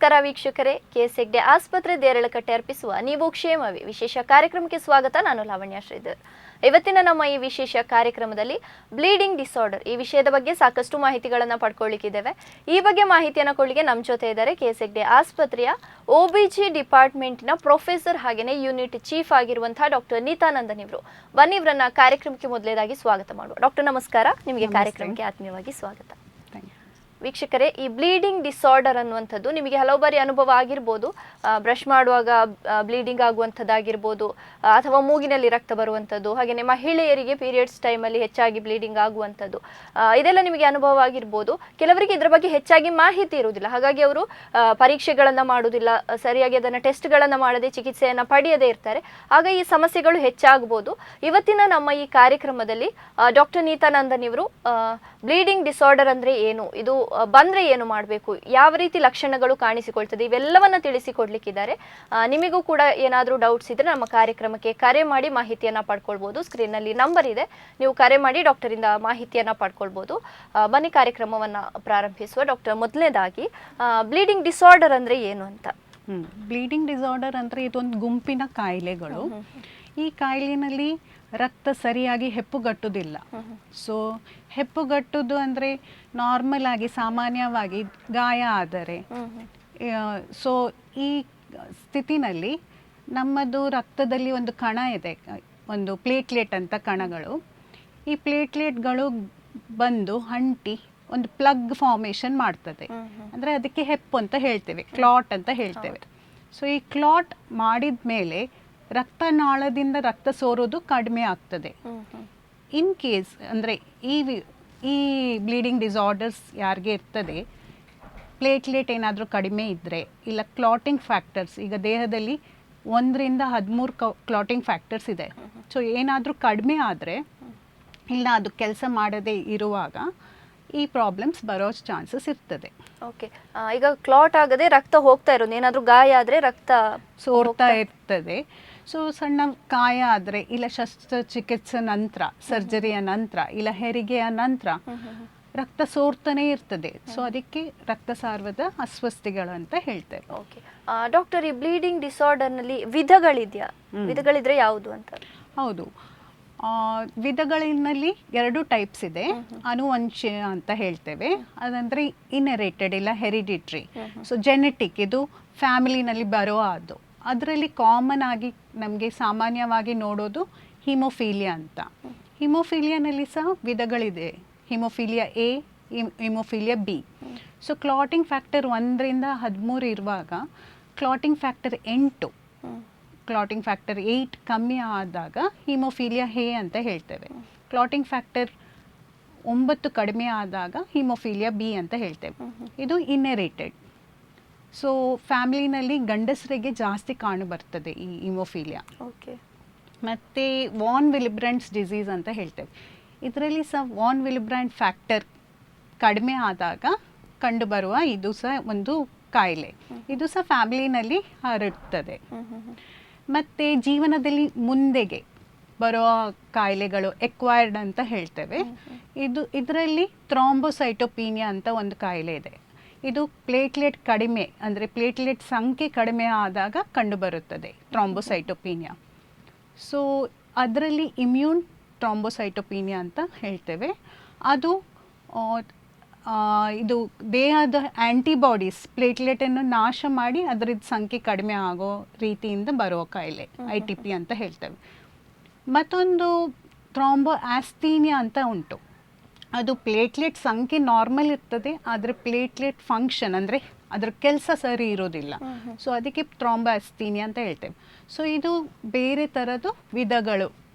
ನಮಸ್ಕಾರ ವೀಕ್ಷಕರೇ, ಕೆಎಸ್ ಹೆಗ್ಡೆ ಆಸ್ಪತ್ರೆ ದೇರಳಕಟ್ಟೆ ಅರ್ಪಿಸುವ ನೀವು ಕ್ಷೇಮವೇ ವಿಶೇಷ ಕಾರ್ಯಕ್ರಮಕ್ಕೆ ಸ್ವಾಗತ. ನಾನು ಲಾವಣ್ಯ ಶ್ರೀಧರ್. ಇವತ್ತಿನ ನಮ್ಮ ಈ ವಿಶೇಷ ಕಾರ್ಯಕ್ರಮದಲ್ಲಿ ಬ್ಲೀಡಿಂಗ್ ಡಿಸಾರ್ಡರ್ ಈ ವಿಷಯದ ಬಗ್ಗೆ ಸಾಕಷ್ಟು ಮಾಹಿತಿಗಳನ್ನು ಪಡ್ಕೊಳ್ಳಿಕ್ಕಿದ್ದೇವೆ. ಈ ಬಗ್ಗೆ ಮಾಹಿತಿಯನ್ನು ಕೊಡಲಿಕ್ಕೆ ನಮ್ಮ ಜೊತೆ ಇದ್ದಾರೆ ಕೆಎಸ್ ಹೆಗ್ಡೆ ಆಸ್ಪತ್ರೆಯ OBG ಡಿಪಾರ್ಟ್ಮೆಂಟ್ನ ಪ್ರೊಫೆಸರ್ ಹಾಗೆಯೇ ಯೂನಿಟ್ ಚೀಫ್ ಆಗಿರುವಂತಹ ಡಾಕ್ಟರ್ ನೀತಾನಂದನ್ ಇವರು. ಬನ್ನಿ ಇವರನ್ನ ಕಾರ್ಯಕ್ರಮಕ್ಕೆ ಮೊದಲೇದಾಗಿ ಸ್ವಾಗತ ಮಾಡುವ. ಡಾಕ್ಟರ್ ನಮಸ್ಕಾರ, ನಿಮಗೆ ಕಾರ್ಯಕ್ರಮಕ್ಕೆ ಆತ್ಮೀಯವಾಗಿ ಸ್ವಾಗತ. ವೀಕ್ಷಕರೇ, ಈ ಬ್ಲೀಡಿಂಗ್ ಡಿಸಾರ್ಡರ್ ಅನ್ನುವಂಥದ್ದು ನಿಮಗೆ ಹಲವು ಬಾರಿ ಅನುಭವ ಆಗಿರ್ಬೋದು. ಬ್ರಷ್ ಮಾಡುವಾಗ ಬ್ಲೀಡಿಂಗ್ ಆಗುವಂಥದ್ದಾಗಿರ್ಬೋದು, ಅಥವಾ ಮೂಗಿನಲ್ಲಿ ರಕ್ತ ಬರುವಂಥದ್ದು, ಹಾಗೆಯೇ ಮಹಿಳೆಯರಿಗೆ ಪೀರಿಯಡ್ಸ್ ಟೈಮಲ್ಲಿ ಹೆಚ್ಚಾಗಿ ಬ್ಲೀಡಿಂಗ್ ಆಗುವಂಥದ್ದು, ಇದೆಲ್ಲ ನಿಮಗೆ ಅನುಭವ ಆಗಿರ್ಬೋದು. ಕೆಲವರಿಗೆ ಇದರ ಬಗ್ಗೆ ಹೆಚ್ಚಾಗಿ ಮಾಹಿತಿ ಇರುವುದಿಲ್ಲ, ಹಾಗಾಗಿ ಅವರು ಪರೀಕ್ಷೆಗಳನ್ನು ಮಾಡುವುದಿಲ್ಲ, ಸರಿಯಾಗಿ ಅದನ್ನು ಟೆಸ್ಟ್ಗಳನ್ನು ಮಾಡದೆ ಚಿಕಿತ್ಸೆಯನ್ನು ಪಡೆಯದೇ ಇರ್ತಾರೆ. ಆಗ ಈ ಸಮಸ್ಯೆಗಳು ಹೆಚ್ಚಾಗ್ಬೋದು. ಇವತ್ತಿನ ನಮ್ಮ ಈ ಕಾರ್ಯಕ್ರಮದಲ್ಲಿ ಡಾಕ್ಟರ್ ನೀತಾನಂದನ್ ಇವರು ಬ್ಲೀಡಿಂಗ್ ಡಿಸಾರ್ಡರ್ ಅಂದರೆ ಏನು, ಇದು ಬಂದರೆ ಏನು ಮಾಡಬೇಕು, ಯಾವ ರೀತಿ ಲಕ್ಷಣಗಳು ಕಾಣಿಸಿಕೊಳ್ತದೆ, ಇವೆಲ್ಲವನ್ನ ತಿಳಿಸಿಕೊಡ್ಲಿಕ್ಕಿದ್ದಾರೆ. ನಿಮಗೂ ಕೂಡ ಏನಾದರೂ ಡೌಟ್ಸ್ ಇದ್ದರೆ ನಮ್ಮ ಕಾರ್ಯಕ್ರಮಕ್ಕೆ ಕರೆ ಮಾಡಿ ಮಾಹಿತಿಯನ್ನು ಪಡ್ಕೊಳ್ಬೋದು. ಸ್ಕ್ರೀನ್ನಲ್ಲಿ ನಂಬರ್ ಇದೆ, ನೀವು ಕರೆ ಮಾಡಿ ಡಾಕ್ಟರಿಂದ ಮಾಹಿತಿಯನ್ನು ಪಡ್ಕೊಳ್ಬೋದು. ಬನ್ನಿ ಕಾರ್ಯಕ್ರಮವನ್ನು ಪ್ರಾರಂಭಿಸುವ. ಡಾಕ್ಟರ್, ಮೊದಲನೇದಾಗಿ ಬ್ಲೀಡಿಂಗ್ ಡಿಸಾರ್ಡರ್ ಅಂದರೆ ಏನು ಅಂತ. ಬ್ಲೀಡಿಂಗ್ ಡಿಸಾರ್ಡರ್ ಅಂದರೆ ಇದೊಂದು ಗುಂಪಿನ ಕಾಯಿಲೆಗಳು. ಈ ಕಾಯಿಲೆನಲ್ಲಿ ರಕ್ತ ಸರಿಯಾಗಿ ಹೆಪ್ಪುಗಟ್ಟುವುದಿಲ್ಲ. ಸೊ ಹೆಪ್ಪುಗಟ್ಟುವುದು ಅಂದರೆ ನಾರ್ಮಲ್ ಆಗಿ ಸಾಮಾನ್ಯವಾಗಿ ಗಾಯ ಆದರೆ, ಸೊ ಈ ಸ್ಥಿತಿನಲ್ಲಿ ನಮ್ಮದು ರಕ್ತದಲ್ಲಿ ಒಂದು ಕಣ ಇದೆ, ಒಂದು ಪ್ಲೇಟ್ಲೆಟ್ ಅಂತ ಕಣಗಳು. ಈ ಪ್ಲೇಟ್ಲೆಟ್ಗಳು ಬಂದು ಅಂಟಿ ಒಂದು ಪ್ಲಗ್ ಫಾರ್ಮೇಷನ್ ಮಾಡ್ತದೆ. ಅಂದರೆ ಅದಕ್ಕೆ ಹೆಪ್ಪು ಅಂತ ಹೇಳ್ತೇವೆ, ಕ್ಲಾಟ್ ಅಂತ ಹೇಳ್ತೇವೆ. ಸೊ ಈ ಕ್ಲಾಟ್ ಮಾಡಿದ ಮೇಲೆ ರಕ್ತನಾಳದಿಂದ ರಕ್ತ ಸೋರೋದು ಕಡಿಮೆ ಆಗ್ತದೆ. ಇನ್ ಕೇಸ್ ಅಂದರೆ ಈ ಬ್ಲೀಡಿಂಗ್ ಡಿಸಾರ್ಡರ್ಸ್ ಯಾರಿಗೆ ಇರ್ತದೆ, ಪ್ಲೇಟ್ಲೆಟ್ ಏನಾದರೂ ಕಡಿಮೆ ಇದ್ದರೆ, ಇಲ್ಲ ಕ್ಲಾಟಿಂಗ್ ಫ್ಯಾಕ್ಟರ್ಸ್, ಈಗ ದೇಹದಲ್ಲಿ 1ರಿಂದ 13 ಕ್ಲಾಟಿಂಗ್ ಫ್ಯಾಕ್ಟರ್ಸ್ ಇದೆ. ಸೊ ಏನಾದರೂ ಕಡಿಮೆ ಆದರೆ, ಇಲ್ಲ ಅದು ಕೆಲಸ ಮಾಡದೇ ಇರುವಾಗ ಈ ಪ್ರಾಬ್ಲಮ್ಸ್ ಬರೋ ಚಾನ್ಸಸ್ ಇರ್ತದೆ. ಓಕೆ, ಈಗ ಕ್ಲಾಟ್ ಆಗದೆ ರಕ್ತ ಹೋಗ್ತಾ ಇರೋದು, ಏನಾದರೂ ಗಾಯ ಆದರೆ ರಕ್ತ ಸೋರ್ತಾ ಇರ್ತದೆ. ಸೊ ಸಣ್ಣ ಗಾಯ ಆದರೆ, ಇಲ್ಲ ಶಸ್ತ್ರಚಿಕಿತ್ಸೆ ನಂತರ, ಸರ್ಜರಿಯ ನಂತರ, ಇಲ್ಲ ಹೆರಿಗೆಯ ನಂತರ ರಕ್ತ ಸೋರ್ತಾನೆ ಇರ್ತದೆ. ಸೊ ಅದಕ್ಕೆ ರಕ್ತಸಾರ್ವದ ಅಸ್ವಸ್ಥತೆಗಳು ಅಂತ ಹೇಳ್ತೇವೆ. ಓಕೆ ಡಾಕ್ಟರ್, ಈ ಬ್ಲೀಡಿಂಗ್ ಡಿಸಾರ್ಡರ್ನಲ್ಲಿ ವಿಧಗಳಿದೆಯಾ? ವಿಧಗಳಿದ್ರೆ ಯಾವುದು ಅಂತ? ಹೌದು, ವಿಧಗಳಿನಲ್ಲಿ 2 ಟೈಪ್ಸ್ ಇದೆ. ಅನುವಂಶೀಯ ಅಂತ ಹೇಳ್ತೇವೆ, ಅದಂದರೆ ಇನ್ಹೆರಿಟೆಡ್ ಇಲ್ಲ ಹೆರಿಡಿಟ್ರಿ. ಸೊ ಜೆನೆಟಿಕ್, ಇದು ಫ್ಯಾಮಿಲಿನಲ್ಲಿ ಬರೋ ಅದು. ಅದರಲ್ಲಿ ಕಾಮನ್ ಆಗಿ ನಮಗೆ ಸಾಮಾನ್ಯವಾಗಿ ನೋಡೋದು ಹಿಮೋಫೀಲಿಯಾ ಅಂತ. ಹಿಮೋಫೀಲಿಯಾನಲ್ಲಿ ಸಹ ವಿಧಗಳಿದೆ, haemophilia A, haemophilia B. So clotting factor 1ರಿಂದ 13 ಇರುವಾಗ ಕ್ಲಾಟಿಂಗ್ ಫ್ಯಾಕ್ಟರ್ 8, ಕ್ಲಾಟಿಂಗ್ ಫ್ಯಾಕ್ಟರ್ 8 ಕಮ್ಮಿ ಆದಾಗ ಹಿಮೋಫೀಲಿಯಾ A ಅಂತ ಹೇಳ್ತೇವೆ. ಕ್ಲಾಟಿಂಗ್ ಫ್ಯಾಕ್ಟರ್ 9 ಕಡಿಮೆ ಆದಾಗ ಹಿಮೋಫೀಲಿಯಾ B ಅಂತ ಹೇಳ್ತೇವೆ. ಇದು ಇನ್ಹೆರಿಟೆಡ್. ಸೊ ಫ್ಯಾಮಿಲಿನಲ್ಲಿ ಗಂಡಸರಿಗೆ ಜಾಸ್ತಿ ಕಾಣಬರ್ತದೆ ಈ ಹಿಮೋಫೀಲಿಯಾ. ಓಕೆ, ಮತ್ತು ವಾನ್ ವಿಲಿಬ್ರಾಂಡ್ಸ್ ಡಿಸೀಸ್ ಅಂತ ಹೇಳ್ತೇವೆ. ಇದರಲ್ಲಿ ಸಹ ವಾನ್ ವಿಲಿಬ್ರಾಂಡ್ ಫ್ಯಾಕ್ಟರ್ ಕಡಿಮೆ ಆದಾಗ ಕಂಡುಬರುವ ಇದು ಸಹ ಒಂದು ಕಾಯಿಲೆ. ಇದು ಸಹ ಫ್ಯಾಮಿಲಿನಲ್ಲಿ ಹರಡ್ತದೆ. ಮತ್ತು ಜೀವನದಲ್ಲಿ ಮುಂದೆಗೆ ಬರುವ ಕಾಯಿಲೆಗಳು ಎಕ್ವೈರ್ಡ್ ಅಂತ ಹೇಳ್ತೇವೆ. ಇದರಲ್ಲಿ ಥ್ರಾಂಬೋಸೈಟೋಪೀನಿಯಾ ಅಂತ ಒಂದು ಕಾಯಿಲೆ ಇದೆ. ಇದು ಪ್ಲೇಟ್ಲೆಟ್ ಕಡಿಮೆ, ಅಂದರೆ ಪ್ಲೇಟ್ಲೆಟ್ ಸಂಖ್ಯೆ ಕಡಿಮೆ ಆದಾಗ ಕಂಡುಬರುತ್ತದೆ ಥ್ರಾಂಬೋಸೈಟೋಪೀನಿಯಾ. ಸೊ ಅದರಲ್ಲಿ ಇಮ್ಯೂನ್ ಥ್ರಾಂಬೋಸೈಟೋಪೀನಿಯಾ ಅಂತ ಹೇಳ್ತೇವೆ. ಅದು ಇದು ದೇಹದ ಆ್ಯಂಟಿಬಾಡೀಸ್ ಪ್ಲೇಟ್ಲೆಟನ್ನು ನಾಶ ಮಾಡಿ ಅದರದ್ದು ಸಂಖ್ಯೆ ಕಡಿಮೆ ಆಗೋ ರೀತಿಯಿಂದ ಬರೋ ಕಾಯಿಲೆ ITP ಅಂತ ಹೇಳ್ತೇವೆ. ಮತ್ತೊಂದು ಥ್ರಾಂಬೋ ಆಸ್ಥೀನಿಯಾ ಅಂತ ಉಂಟು. ಅದು ಪ್ಲೇಟ್ಲೆಟ್ ಸಂಖ್ಯೆ ನಾರ್ಮಲ್ ಇರ್ತದೆ, ಆದರೆ ಪ್ಲೇಟ್ಲೆಟ್ ಫಂಕ್ಷನ್ ಅಂದರೆ ಅದರ ಕೆಲಸ ಸರಿ ಇರೋದಿಲ್ಲ. ಸೊ ಅದಕ್ಕೆ ಥ್ರಾಂಬೋ ಆಸ್ಥೀನಿಯಾ ಅಂತ ಹೇಳ್ತೇವೆ. ಸೊ ಇದು ಬೇರೆ ಥರದ್ದು ವಿಧಗಳು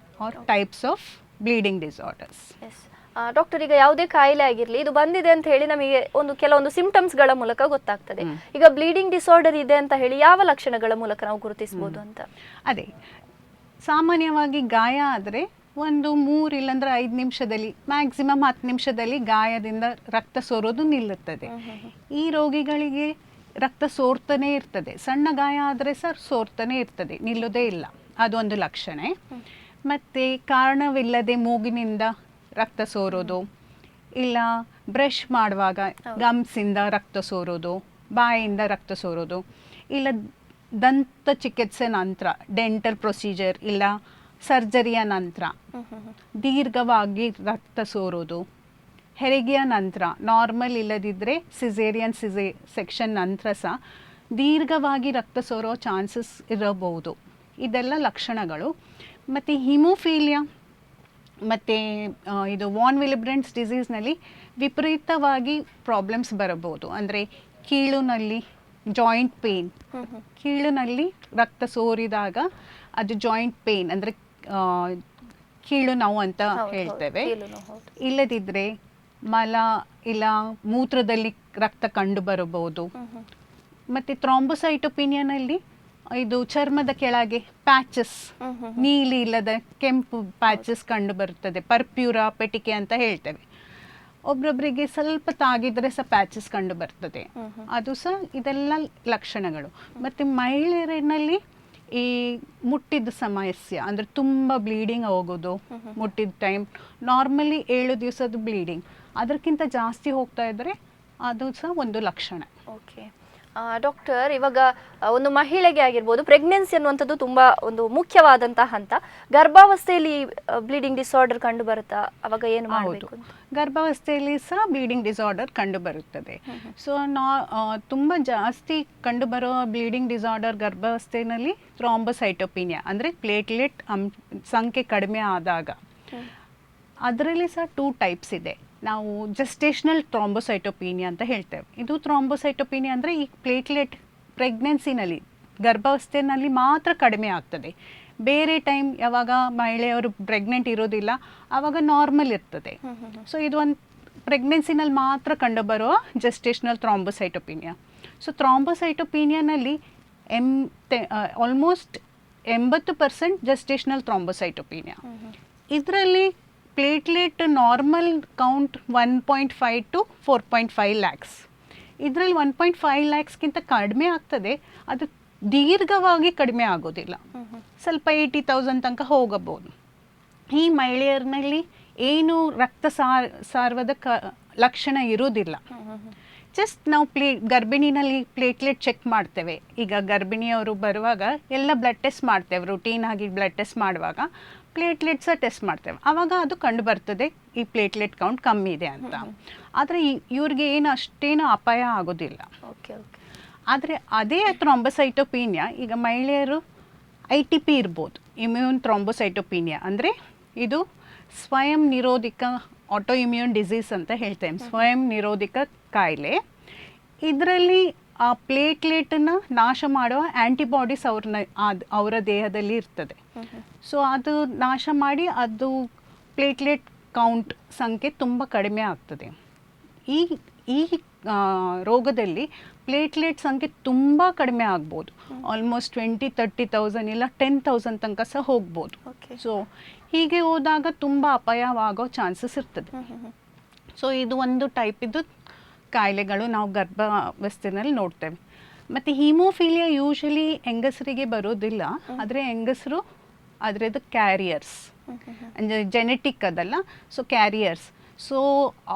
are types of bleeding disorders. Doctor, ಈಗ ಯಾವುದೇ ಕಾಯಿಲೆ ಆಗಿರಲಿ, ಇದು ಬಂದಿದೆ ಅಂತ ಹೇಳಿ ನಮಗೆ ಕೆಲವೊಂದು ಸಿಂಪ್ಟಮ್ಸ್ಗಳ ಮೂಲಕ ಗೊತ್ತಾಗ್ತದೆ. ಈಗ ಬ್ಲೀಡಿಂಗ್ ಡಿಸಾರ್ಡರ್ ಇದೆ ಅಂತ ಹೇಳಿ ಯಾವ ಲಕ್ಷಣಗಳ ಮೂಲಕ ನಾವು ಗುರುತಿಸಬಹುದು ಅಂತ? ಅದೇ, ಸಾಮಾನ್ಯವಾಗಿ ಗಾಯ ಆದರೆ ಒಂದು 3 ಇಲ್ಲಾಂದ್ರೆ 5 ನಿಮಿಷದಲ್ಲಿ, ಮ್ಯಾಕ್ಸಿಮಮ್ 10 ನಿಮಿಷದಲ್ಲಿ ಗಾಯದಿಂದ ರಕ್ತ ಸೋರೋದು ನಿಲ್ಲುತ್ತದೆ. ಈ ರೋಗಿಗಳಿಗೆ ರಕ್ತ ಸೋರ್ತಾನೆ ಇರ್ತದೆ. ಸಣ್ಣ ಗಾಯ ಆದರೆ ಸಹ ಸೋರ್ತಾನೆ ಇರ್ತದೆ, ನಿಲ್ಲೋದೇ ಇಲ್ಲ, ಅದೊಂದು ಲಕ್ಷಣ. ಮತ್ತು ಕಾರಣವಿಲ್ಲದೆ ಮೂಗಿನಿಂದ ರಕ್ತ ಸೋರೋದು, ಇಲ್ಲ ಬ್ರಷ್ ಮಾಡುವಾಗ ಗಮ್ಸಿಂದ ರಕ್ತ ಸೋರೋದು, ಬಾಯಿಂದ ರಕ್ತ ಸೋರೋದು, ಇಲ್ಲ ದಂತ ಚಿಕಿತ್ಸೆ ನಂತರ ಡೆಂಟಲ್ ಪ್ರೊಸೀಜರ್ ಇಲ್ಲ ಸರ್ಜರಿಯ ನಂತರ ದೀರ್ಘವಾಗಿ ರಕ್ತ ಸೋರೋದು, ಹೆರಿಗೆಯ ನಂತರ ನಾರ್ಮಲ್ ಇಲ್ಲದಿದ್ದರೆ ಸಿಸೇರಿಯನ್ ಸೆಕ್ಷನ್ ನಂತರ ಸಹ ದೀರ್ಘವಾಗಿ ರಕ್ತ ಸೋರೋ ಚಾನ್ಸಸ್ ಇರಬಹುದು. ಇದೆಲ್ಲ ಲಕ್ಷಣಗಳು. ಮತ್ತು ಹಿಮೋಫೀಲಿಯಾ ಮತ್ತು ಇದು ವಾನ್ ವಿಲಿಬ್ರೆಂಟ್ಸ್ ಡಿಸೀಸ್ನಲ್ಲಿ ವಿಪರೀತವಾಗಿ ಪ್ರಾಬ್ಲಮ್ಸ್ ಬರಬಹುದು. ಅಂದರೆ ಕೀಳುನಲ್ಲಿ ಜಾಯಿಂಟ್ ಪೇಯ್ನ್, ಕೀಳುನಲ್ಲಿ ರಕ್ತ ಸೋರಿದಾಗ ಅದು ಜಾಯಿಂಟ್ ಪೇಯ್ನ್ ಅಂದರೆ ಕೀಳು ನೋವು ಅಂತ ಹೇಳ್ತೇವೆ. ಇಲ್ಲದಿದ್ದರೆ ಮಲ ಇಲ್ಲ ಮೂತ್ರದಲ್ಲಿ ರಕ್ತ ಕಂಡು ಬರಬಹುದು. ಮತ್ತು ಥ್ರಾಂಬೋಸೈಟೋಪಿನಿಯಾನಲ್ಲಿ ಇದು ಚರ್ಮದ ಕೆಳಗೆ ಪ್ಯಾಚಸ್, ನೀಲಿ ಇಲ್ಲದ ಕೆಂಪು ಪ್ಯಾಚಸ್ ಕಂಡು ಬರುತ್ತದೆ. ಪರ್ಪ್ಯೂರಾ ಪೆಟಿಕೆ ಅಂತ ಹೇಳ್ತೇವೆ. ಒಬ್ರೊಬ್ಬರಿಗೆ ಸ್ವಲ್ಪ ತಾಗಿದ್ರೆ ಸಹ ಪ್ಯಾಚಸ್ ಕಂಡು ಬರ್ತದೆ. ಅದು ಸಹ ಇದೆಲ್ಲ ಲಕ್ಷಣಗಳು. ಮತ್ತು ಮಹಿಳೆಯರಲ್ಲಿ ಈ ಮುಟ್ಟಿದ ಸಮಸ್ಯೆ ಅಂದರೆ ತುಂಬ ಬ್ಲೀಡಿಂಗ್ ಹೋಗೋದು, ಮುಟ್ಟಿದ ಟೈಮ್ ನಾರ್ಮಲಿ 7 ದಿವಸದ ಬ್ಲೀಡಿಂಗ್, ಅದಕ್ಕಿಂತ ಜಾಸ್ತಿ ಹೋಗ್ತಾ ಇದ್ದರೆ ಅದು ಸಹ ಒಂದು ಲಕ್ಷಣ. ಓಕೆ ಡಾಕ್ಟರ್, ಇವಾಗ ಒಂದು ಮಹಿಳೆಗೆ ಆಗಿರ್ಬೋದು, ಪ್ರೆಗ್ನೆನ್ಸಿ ಅನ್ನುವಂಥದ್ದು ತುಂಬ ಒಂದು ಮುಖ್ಯವಾದಂತಹ ಹಂತ. ಗರ್ಭಾವಸ್ಥೆಯಲ್ಲಿ ಬ್ಲೀಡಿಂಗ್ ಡಿಸಾರ್ಡರ್ ಕಂಡು ಬರುತ್ತಾ? ಅವಾಗ ಏನು ಮಾಡಬೇಕು? ಗರ್ಭಾವಸ್ಥೆಯಲ್ಲಿ ಸಹ ಬ್ಲೀಡಿಂಗ್ ಡಿಸಾರ್ಡರ್ ಕಂಡು ಬರುತ್ತದೆ. ಸೊ ತುಂಬ ಜಾಸ್ತಿ ಕಂಡುಬರೋ ಬ್ಲೀಡಿಂಗ್ ಡಿಸಾರ್ಡರ್ ಗರ್ಭಾವಸ್ಥೆಯಲ್ಲಿ ಥ್ರಾಂಬೋಸೈಟೋಪಿನಿಯಾ ಅಂದರೆ ಪ್ಲೇಟ್ಲೆಟ್ ಸಂಖ್ಯೆ ಕಡಿಮೆ ಆದಾಗ. ಅದರಲ್ಲಿ ಸಹ 2 ಟೈಪ್ಸ್ ಇದೆ. ನಾವು ಜೆಸ್ಟೇಷನಲ್ ಥ್ರಾಂಬೋಸೈಟೋಪಿನಿಯಾ ಅಂತ ಹೇಳ್ತೇವೆ. ಇದು ಥ್ರಾಂಬೋಸೈಟೋಪಿನಿಯಾ ಅಂದರೆ ಈ ಪ್ಲೇಟ್ಲೆಟ್ ಪ್ರೆಗ್ನೆನ್ಸಿನಲ್ಲಿ ಗರ್ಭಾವಸ್ಥೆಯಲ್ಲಿ ಮಾತ್ರ ಕಡಿಮೆ ಆಗ್ತದೆ. ಬೇರೆ ಟೈಮ್ ಯಾವಾಗ ಮಹಿಳೆಯವರು ಪ್ರೆಗ್ನೆಂಟ್ ಇರೋದಿಲ್ಲ ಆವಾಗ ನಾರ್ಮಲ್ ಇರ್ತದೆ. ಸೊ ಇದು ಒಂದು ಪ್ರೆಗ್ನೆನ್ಸಿನಲ್ಲಿ ಮಾತ್ರ ಕಂಡುಬರುವ ಜೆಸ್ಟೇಷನಲ್ ಥ್ರಾಂಬೋಸೈಟೋಪಿನಿಯಾ. ಸೊ ಥ್ರಾಂಬೋಸೈಟೋಪಿನಿಯಾನಲ್ಲಿ ಆಲ್ಮೋಸ್ಟ್ 80% ಜೆಸ್ಟೇಷನಲ್ ಥ್ರಾಂಬೋಸೈಟೋಪಿನಿಯಾ. ಇದರಲ್ಲಿ platelet normal count 1.5 to 4.5 lakhs. ಇದರಲ್ಲಿ 1.5 ಲ್ಯಾಕ್ಸ್ಗಿಂತ ಕಡಿಮೆ ಆಗ್ತದೆ. ಅದು ದೀರ್ಘವಾಗಿ ಕಡಿಮೆ ಆಗೋದಿಲ್ಲ, ಸ್ವಲ್ಪ 80,000 ತನಕ ಹೋಗಬಹುದು. ಈ ಮಹಿಳೆಯರಲ್ಲಿ ಏನು ರಕ್ತ ಸಾರ್ವದ ಲಕ್ಷಣ ಇರುವುದಿಲ್ಲ. ಜಸ್ಟ್ ನಾವು ಗರ್ಭಿಣಿನಲ್ಲಿ ಪ್ಲೇಟ್ಲೆಟ್ ಚೆಕ್ ಮಾಡ್ತೇವೆ. ಈಗ ಗರ್ಭಿಣಿಯವರು ಬರುವಾಗ ಎಲ್ಲ ಬ್ಲಡ್ ಟೆಸ್ಟ್ ಮಾಡ್ತೇವೆ, ರುಟೀನ್ ಆಗಿ ಬ್ಲಡ್ ಟೆಸ್ಟ್ ಮಾಡುವಾಗ ಪ್ಲೇಟ್ಲೆಟ್ಸ ಟೆಸ್ಟ್ ಮಾಡ್ತೇವೆ. ಆವಾಗ ಅದು ಕಂಡು ಬರ್ತದೆ ಈ ಪ್ಲೇಟ್ಲೆಟ್ ಕೌಂಟ್ ಕಮ್ಮಿ ಇದೆ ಅಂತ. ಆದರೆ ಇವ್ರಿಗೆ ಏನು ಅಷ್ಟೇನು ಅಪಾಯ ಆಗೋದಿಲ್ಲ. ಆದರೆ ಅದೇ ಥ್ರಾಂಬೋಸೈಟೋಪಿನಿಯಾ ಈಗ ಮಹಿಳೆಯರು ITP ಇರ್ಬೋದು, ಇಮ್ಯೂನ್ ಥ್ರಾಂಬೋಸೈಟೋಪಿನಿಯಾ ಅಂದರೆ ಇದು ಸ್ವಯಂ ನಿರೋಧಕ ಆಟೋ ಇಮ್ಯೂನ್ ಡಿಸೀಸ್ ಅಂತ ಹೇಳ್ತೇವೆ, ಸ್ವಯಂ ನಿರೋಧಕ ಕಾಯಿಲೆ. ಇದರಲ್ಲಿ ಆ ಪ್ಲೇಟ್ಲೆಟನ್ನು ನಾಶ ಮಾಡುವ ಆ್ಯಂಟಿಬಾಡೀಸ್ ಅವರ ದೇಹದಲ್ಲಿ ಇರ್ತದೆ. ಸೊ ಅದು ನಾಶ ಮಾಡಿ ಅದು ಪ್ಲೇಟ್ಲೆಟ್ ಕೌಂಟ್ ಸಂಖ್ಯೆ ತುಂಬ ಕಡಿಮೆ ಆಗ್ತದೆ. ಈ ರೋಗದಲ್ಲಿ ಪ್ಲೇಟ್ಲೆಟ್ ಸಂಖ್ಯೆ ತುಂಬ ಕಡಿಮೆ ಆಗ್ಬೋದು. ಆಲ್ಮೋಸ್ಟ್ 20-30,000 ಇಲ್ಲ 10,000 ತನಕ ಸಹ ಹೋಗ್ಬೋದು. ಸೊ ಹೀಗೆ ಹೋದಾಗ ತುಂಬ ಅಪಾಯವಾಗೋ ಚಾನ್ಸಸ್ ಇರ್ತದೆ. ಸೊ ಇದು ಒಂದು ಟೈಪಿದ್ದು ಕಾಯಿಲೆಗಳು ನಾವು ಗರ್ಭಾವಸ್ಥೆಯಲ್ಲಿ ನೋಡ್ತೇವೆ. ಮತ್ತು ಹಿಮೋಫೀಲಿಯಾ ಯೂಶಲಿ ಹೆಂಗಸರಿಗೆ ಬರೋದಿಲ್ಲ, ಆದರೆ ಹೆಂಗಸರು ಅದರದ್ದು ಕ್ಯಾರಿಯರ್ಸ್ ಅಂದರೆ ಜೆನೆಟಿಕ್ ಅದಲ್ಲ, ಸೊ ಕ್ಯಾರಿಯರ್ಸ್. ಸೊ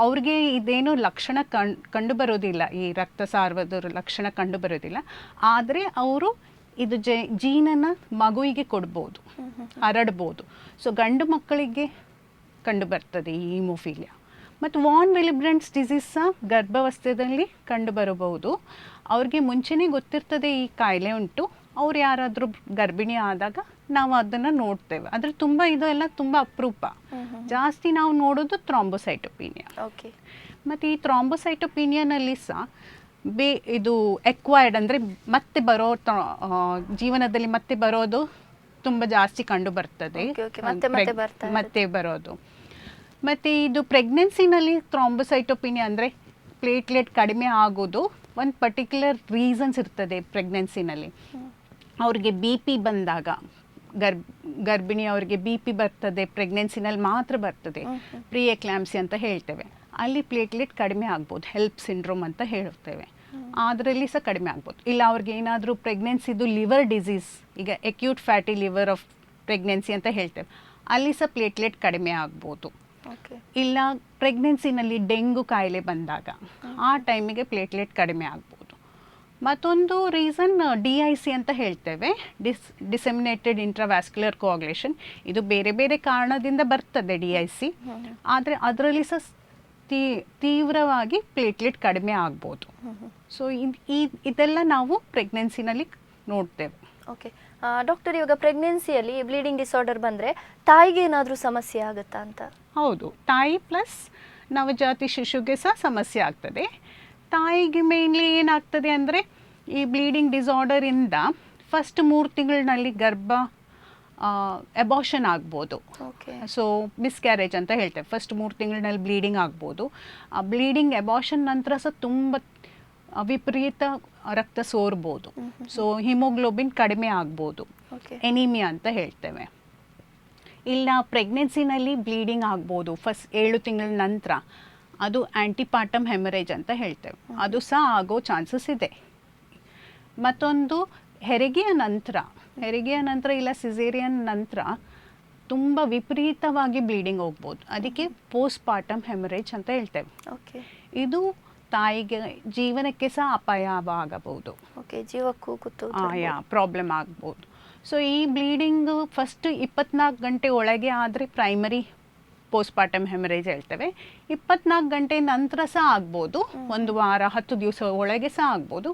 ಅವ್ರಿಗೆ ಇದೇನು ಲಕ್ಷಣ ಕಂಡು ಬರೋದಿಲ್ಲ, ಈ ರಕ್ತ ಸಾರ್ವದ ಲಕ್ಷಣ ಕಂಡು ಬರೋದಿಲ್ಲ. ಆದರೆ ಅವರು ಇದು ಜೀನನ್ನು ಮಗುವಿಗೆ ಕೊಡ್ಬೋದು, ಹರಡ್ಬೋದು. ಸೊ ಗಂಡು ಮಕ್ಕಳಿಗೆ ಕಂಡು ಬರ್ತದೆ ಈ ಹಿಮೋಫೀಲಿಯಾ. ಮತ್ತು ವಾನ್ ವಿಲಿಬ್ರೆಂಟ್ಸ್ ಡಿಸೀಸ್ ಸಹ ಗರ್ಭಾವಸ್ಥೆಯಲ್ಲಿ ಕಂಡು ಬರಬಹುದು. ಅವ್ರಿಗೆ ಮುಂಚೆನೇ ಗೊತ್ತಿರ್ತದೆ ಈ ಕಾಯಿಲೆ ಉಂಟು. ಅವ್ರು ಯಾರಾದರೂ ಗರ್ಭಿಣಿ ಆದಾಗ ನಾವು ಅದನ್ನು ನೋಡ್ತೇವೆ. ಆದರೆ ತುಂಬ ಇದೆಲ್ಲ ತುಂಬ ಅಪರೂಪ. ಜಾಸ್ತಿ ನಾವು ನೋಡೋದು ಥ್ರಾಂಬೋಸೈಟೋಪಿನಿಯಾ. ಮತ್ತು ಈ ಥ್ರಾಂಬೋಸೈಟೋಪಿನಿಯಾನಲ್ಲಿ ಸಹ ಇದು ಎಕ್ವೈರ್ಡ್ ಅಂದರೆ ಮತ್ತೆ ಜೀವನದಲ್ಲಿ ಮತ್ತೆ ಬರೋದು ತುಂಬ ಜಾಸ್ತಿ ಕಂಡು ಬರ್ತದೆ, ಮತ್ತೆ ಬರೋದು. ಮತ್ತು ಇದು ಪ್ರೆಗ್ನೆನ್ಸಿನಲ್ಲಿ ಥ್ರಾಂಬೋಸೈಟೋಪಿನಿಯಾ ಅಂದರೆ ಪ್ಲೇಟ್ಲೆಟ್ ಕಡಿಮೆ ಆಗೋದು ಒಂದು ಪರ್ಟಿಕ್ಯುಲರ್ ರೀಸನ್ಸ್ ಇರ್ತದೆ. ಪ್ರೆಗ್ನೆನ್ಸಿನಲ್ಲಿ ಅವ್ರಿಗೆ BP ಬಂದಾಗ, ಗರ್ಭಿಣಿಯವ್ರಿಗೆ BP ಬರ್ತದೆ, ಪ್ರೆಗ್ನೆನ್ಸಿನಲ್ಲಿ ಮಾತ್ರ ಬರ್ತದೆ, ಪ್ರೀ ಎಕ್ಲಾಂಪ್ಸಿ ಅಂತ ಹೇಳ್ತೇವೆ. ಅಲ್ಲಿ ಪ್ಲೇಟ್ಲೆಟ್ ಕಡಿಮೆ ಆಗ್ಬೋದು, ಹೆಲ್ಪ್ ಸಿಂಡ್ರೋಮ್ ಅಂತ ಹೇಳ್ತೇವೆ, ಅದರಲ್ಲಿ ಸಹ ಕಡಿಮೆ ಆಗ್ಬೋದು. ಇಲ್ಲ ಅವ್ರಿಗೆ ಏನಾದರೂ ಪ್ರೆಗ್ನೆನ್ಸಿದು ಲಿವರ್ ಡಿಸೀಸ್, ಈಗ acute fatty liver of pregnancy ಅಂತ ಹೇಳ್ತೇವೆ, ಅಲ್ಲಿ ಸಹ ಪ್ಲೇಟ್ಲೆಟ್ ಕಡಿಮೆ ಆಗ್ಬೋದು. ಇಲ್ಲ ಪ್ರೆಗ್ನೆನ್ಸಿನಲ್ಲಿ ಡೆಂಗು ಕಾಯಿಲೆ ಬಂದಾಗ ಆ ಟೈಮಿಗೆ ಪ್ಲೇಟ್ಲೆಟ್ ಕಡಿಮೆ ಆಗ್ಬೋದು. ಮತ್ತೊಂದು ರೀಸನ್ DIC ಅಂತ ಹೇಳ್ತೇವೆ, ಡಿಸೆಮಿನೇಟೆಡ್ ಇಂಟ್ರಾವ್ಯಾಸ್ಕ್ಯುಲರ್ ಕೋಆಗುಲೇಷನ್. ಇದು ಬೇರೆ ಬೇರೆ ಕಾರಣದಿಂದ ಬರ್ತದೆ DIC, ಆದರೆ ಅದರಲ್ಲಿ ಸಹ ತೀವ್ರವಾಗಿ ಪ್ಲೇಟ್ಲೆಟ್ ಕಡಿಮೆ ಆಗ್ಬೋದು. ಸೊ ಇದೆಲ್ಲ ನಾವು ಪ್ರೆಗ್ನೆನ್ಸಿನಲ್ಲಿ ನೋಡ್ತೇವೆ. ಓಕೆ ಡಾಕ್ಟರ್, ಇವಾಗ ಪ್ರೆಗ್ನೆನ್ಸಿಯಲ್ಲಿ ಬ್ಲೀಡಿಂಗ್ ಡಿಸಾರ್ಡರ್ ಬಂದರೆ ತಾಯಿಗೆ ಏನಾದರೂ ಸಮಸ್ಯೆ ಆಗುತ್ತಾ ಅಂತ? ಹೌದು, ತಾಯಿ ಪ್ಲಸ್ ನವಜಾತಿ ಶಿಶುಗೆ ಸಹ ಸಮಸ್ಯೆ ಆಗ್ತದೆ. ತಾಯಿಗೆ ಮೇನ್ಲಿ ಏನಾಗ್ತದೆ ಅಂದರೆ ಈ ಬ್ಲೀಡಿಂಗ್ ಡಿಸಾರ್ಡರಿಂದ ಫಸ್ಟ್ 3 ತಿಂಗಳಿನಲ್ಲಿ ಗರ್ಭ ಅಬಾರ್ಷನ್ ಆಗ್ಬೋದು. ಸೊ ಮಿಸ್ಕ್ಯಾರೇಜ್ ಅಂತ ಹೇಳ್ತೇವೆ. ಫಸ್ಟ್ 3 ತಿಂಗಳಿನಲ್ಲಿ ಬ್ಲೀಡಿಂಗ್ ಆಗ್ಬೋದು. ಆ ಬ್ಲೀಡಿಂಗ್ ಅಬಾರ್ಷನ್ ನಂತರ ಸಹ ತುಂಬ ವಿಪರೀತ ರಕ್ತ ಸೋರ್ಬೋದು. ಸೊ ಹಿಮೋಗ್ಲೋಬಿನ್ ಕಡಿಮೆ ಆಗ್ಬೋದು, ಎನಿಮಿಯಾ ಅಂತ ಹೇಳ್ತೇವೆ. ಇಲ್ಲ ಪ್ರೆಗ್ನೆನ್ಸಿನಲ್ಲಿ ಬ್ಲೀಡಿಂಗ್ ಆಗ್ಬೋದು ಫಸ್ಟ್ 7 ತಿಂಗಳ ನಂತರ, ಅದು ಆ್ಯಂಟಿಪಾರ್ಟಮ್ ಹೆಮರೇಜ್ ಅಂತ ಹೇಳ್ತೇವೆ. ಅದು ಸಹ ಆಗೋ ಚಾನ್ಸಸ್ ಇದೆ. ಮತ್ತೊಂದು ಹೆರಿಗೆಯ ನಂತರ ಇಲ್ಲ ಸಿಸೇರಿಯನ್ ನಂತರ ತುಂಬ ವಿಪರೀತವಾಗಿ ಬ್ಲೀಡಿಂಗ್ ಹೋಗ್ಬೋದು. ಅದಕ್ಕೆ ಪೋಸ್ಟ್ ಪಾರ್ಟಮ್ ಹೆಮರೇಜ್ ಅಂತ ಹೇಳ್ತೇವೆ. ಇದು ತಾಯಿಗೆ ಜೀವನಕ್ಕೆ ಸಹ ಅಪಾಯವಾಗಬಹುದು. ಜೀವಕ್ಕೂ ಪ್ರಾಬ್ಲಮ್ ಆಗ್ಬೋದು. ಸೊ ಈ ಬ್ಲೀಡಿಂಗು ಫಸ್ಟ್ 24 ಗಂಟೆ ಒಳಗೆ ಆದರೆ ಪ್ರೈಮರಿ ಪೋಸ್ಟ್ ಪಾರ್ಟಮ್ ಹೆಮರೇಜ್ ಹೇಳ್ತೇವೆ. 24 ಗಂಟೆ ನಂತರ ಸಹ ಆಗ್ಬೋದು, 1 ವಾರ 10 ದಿವಸ ಒಳಗೆ ಸಹ ಆಗ್ಬೋದು.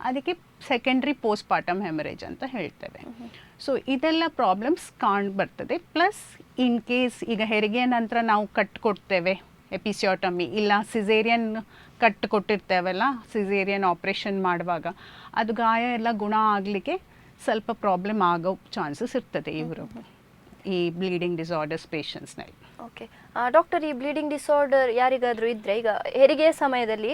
ಅದಕ್ಕೆ ಸೆಕೆಂಡ್ರಿ ಪೋಸ್ಟ್ ಪಾರ್ಟಮ್ ಹೆಮರೇಜ್ ಅಂತ ಹೇಳ್ತೇವೆ. ಸೊ ಇದೆಲ್ಲ ಪ್ರಾಬ್ಲಮ್ಸ್ ಬರ್ತದೆ. ಪ್ಲಸ್ ಇನ್ ಕೇಸ್ ಈಗ ಹೆರಿಗೆಯ ನಂತರ ನಾವು ಕಟ್ ಕೊಡ್ತೇವೆ ಎಪಿಸಿಯೋಟಮಿ, ಇಲ್ಲ ಸಿಸೇರಿಯನ್ ಕಟ್ ಕೊಟ್ಟಿರ್ತೇವಲ್ಲ, ಸಿಸೇರಿಯನ್ ಆಪ್ರೇಷನ್ ಮಾಡುವಾಗ ಅದು ಗಾಯ ಎಲ್ಲ ಗುಣ ಆಗಲಿಕ್ಕೆ ಸ್ವಲ್ಪ ಪ್ರಾಬ್ಲಮ್ ಆಗೋ ಚಾನ್ಸಸ್ ಇರ್ತದೆ ಈ ಬ್ಲೀಡಿಂಗ್ ಡಿಸಾರ್ಡರ್ಸ್ ಪೇಷಂಟ್ಸ್ನಲ್ಲಿ. ಓಕೆ ಡಾಕ್ಟರ್, ಈ ಬ್ಲೀಡಿಂಗ್ ಡಿಸಾರ್ಡರ್ ಯಾರಿಗಾದರೂ ಇದ್ದರೆ, ಈಗ ಹೆರಿಗೆಯ ಸಮಯದಲ್ಲಿ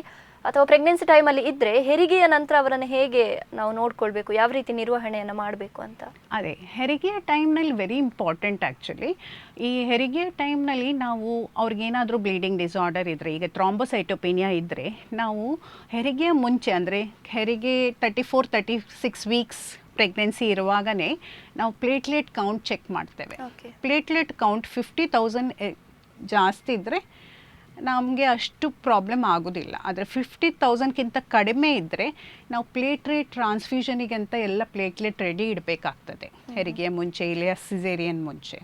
ಅಥವಾ ಪ್ರೆಗ್ನೆನ್ಸಿ ಟೈಮಲ್ಲಿ ಇದ್ದರೆ ಹೆರಿಗೆಯ ನಂತರ ಅವರನ್ನು ಹೇಗೆ ನಾವು ನೋಡ್ಕೊಳ್ಬೇಕು, ಯಾವ ರೀತಿ ನಿರ್ವಹಣೆಯನ್ನು ಮಾಡಬೇಕು ಅಂತ? ಅದೇ ಹೆರಿಗೆಯ ಟೈಮ್ನಲ್ಲಿ ವೆರಿ ಇಂಪಾರ್ಟೆಂಟ್ ಆ್ಯಕ್ಚುಲಿ. ಈ ಹೆರಿಗೆಯ ಟೈಮ್ನಲ್ಲಿ ನಾವು ಅವ್ರಿಗೇನಾದರೂ ಬ್ಲೀಡಿಂಗ್ ಡಿಸಾರ್ಡರ್ ಇದ್ದರೆ, ಈಗ ಥ್ರಾಂಬೋಸೈಟೋಪೇನಿಯಾ ಇದ್ದರೆ, ನಾವು ಹೆರಿಗೆಯ ಮುಂಚೆ ಅಂದರೆ ಹೆರಿಗೆ 34-36 ವೀಕ್ಸ್ ಪ್ರೆಗ್ನೆನ್ಸಿ ಇರುವಾಗಲೇ ನಾವು ಪ್ಲೇಟ್ಲೆಟ್ ಕೌಂಟ್ ಚೆಕ್ ಮಾಡ್ತೇವೆ. ಪ್ಲೇಟ್ಲೆಟ್ ಕೌಂಟ್ 50,000 ಜಾಸ್ತಿ ಇದ್ದರೆ ನಮಗೆ ಅಷ್ಟು ಪ್ರಾಬ್ಲಮ್ ಆಗೋದಿಲ್ಲ. ಆದರೆ 50,000ಕ್ಕಿಂತ ಕಡಿಮೆ ಇದ್ದರೆ ನಾವು ಪ್ಲೇಟ್ಲೆಟ್ ಟ್ರಾನ್ಸ್ಫ್ಯೂಷನಿಗೆ ಅಂತ ಎಲ್ಲ ಪ್ಲೇಟ್ಲೆಟ್ ರೆಡಿ ಇಡಬೇಕಾಗ್ತದೆ ಹೆರಿಗೆಯ ಮುಂಚೆ, ಇಲ್ಲ ಸಿಸೇರಿಯನ್ ಮುಂಚೆ.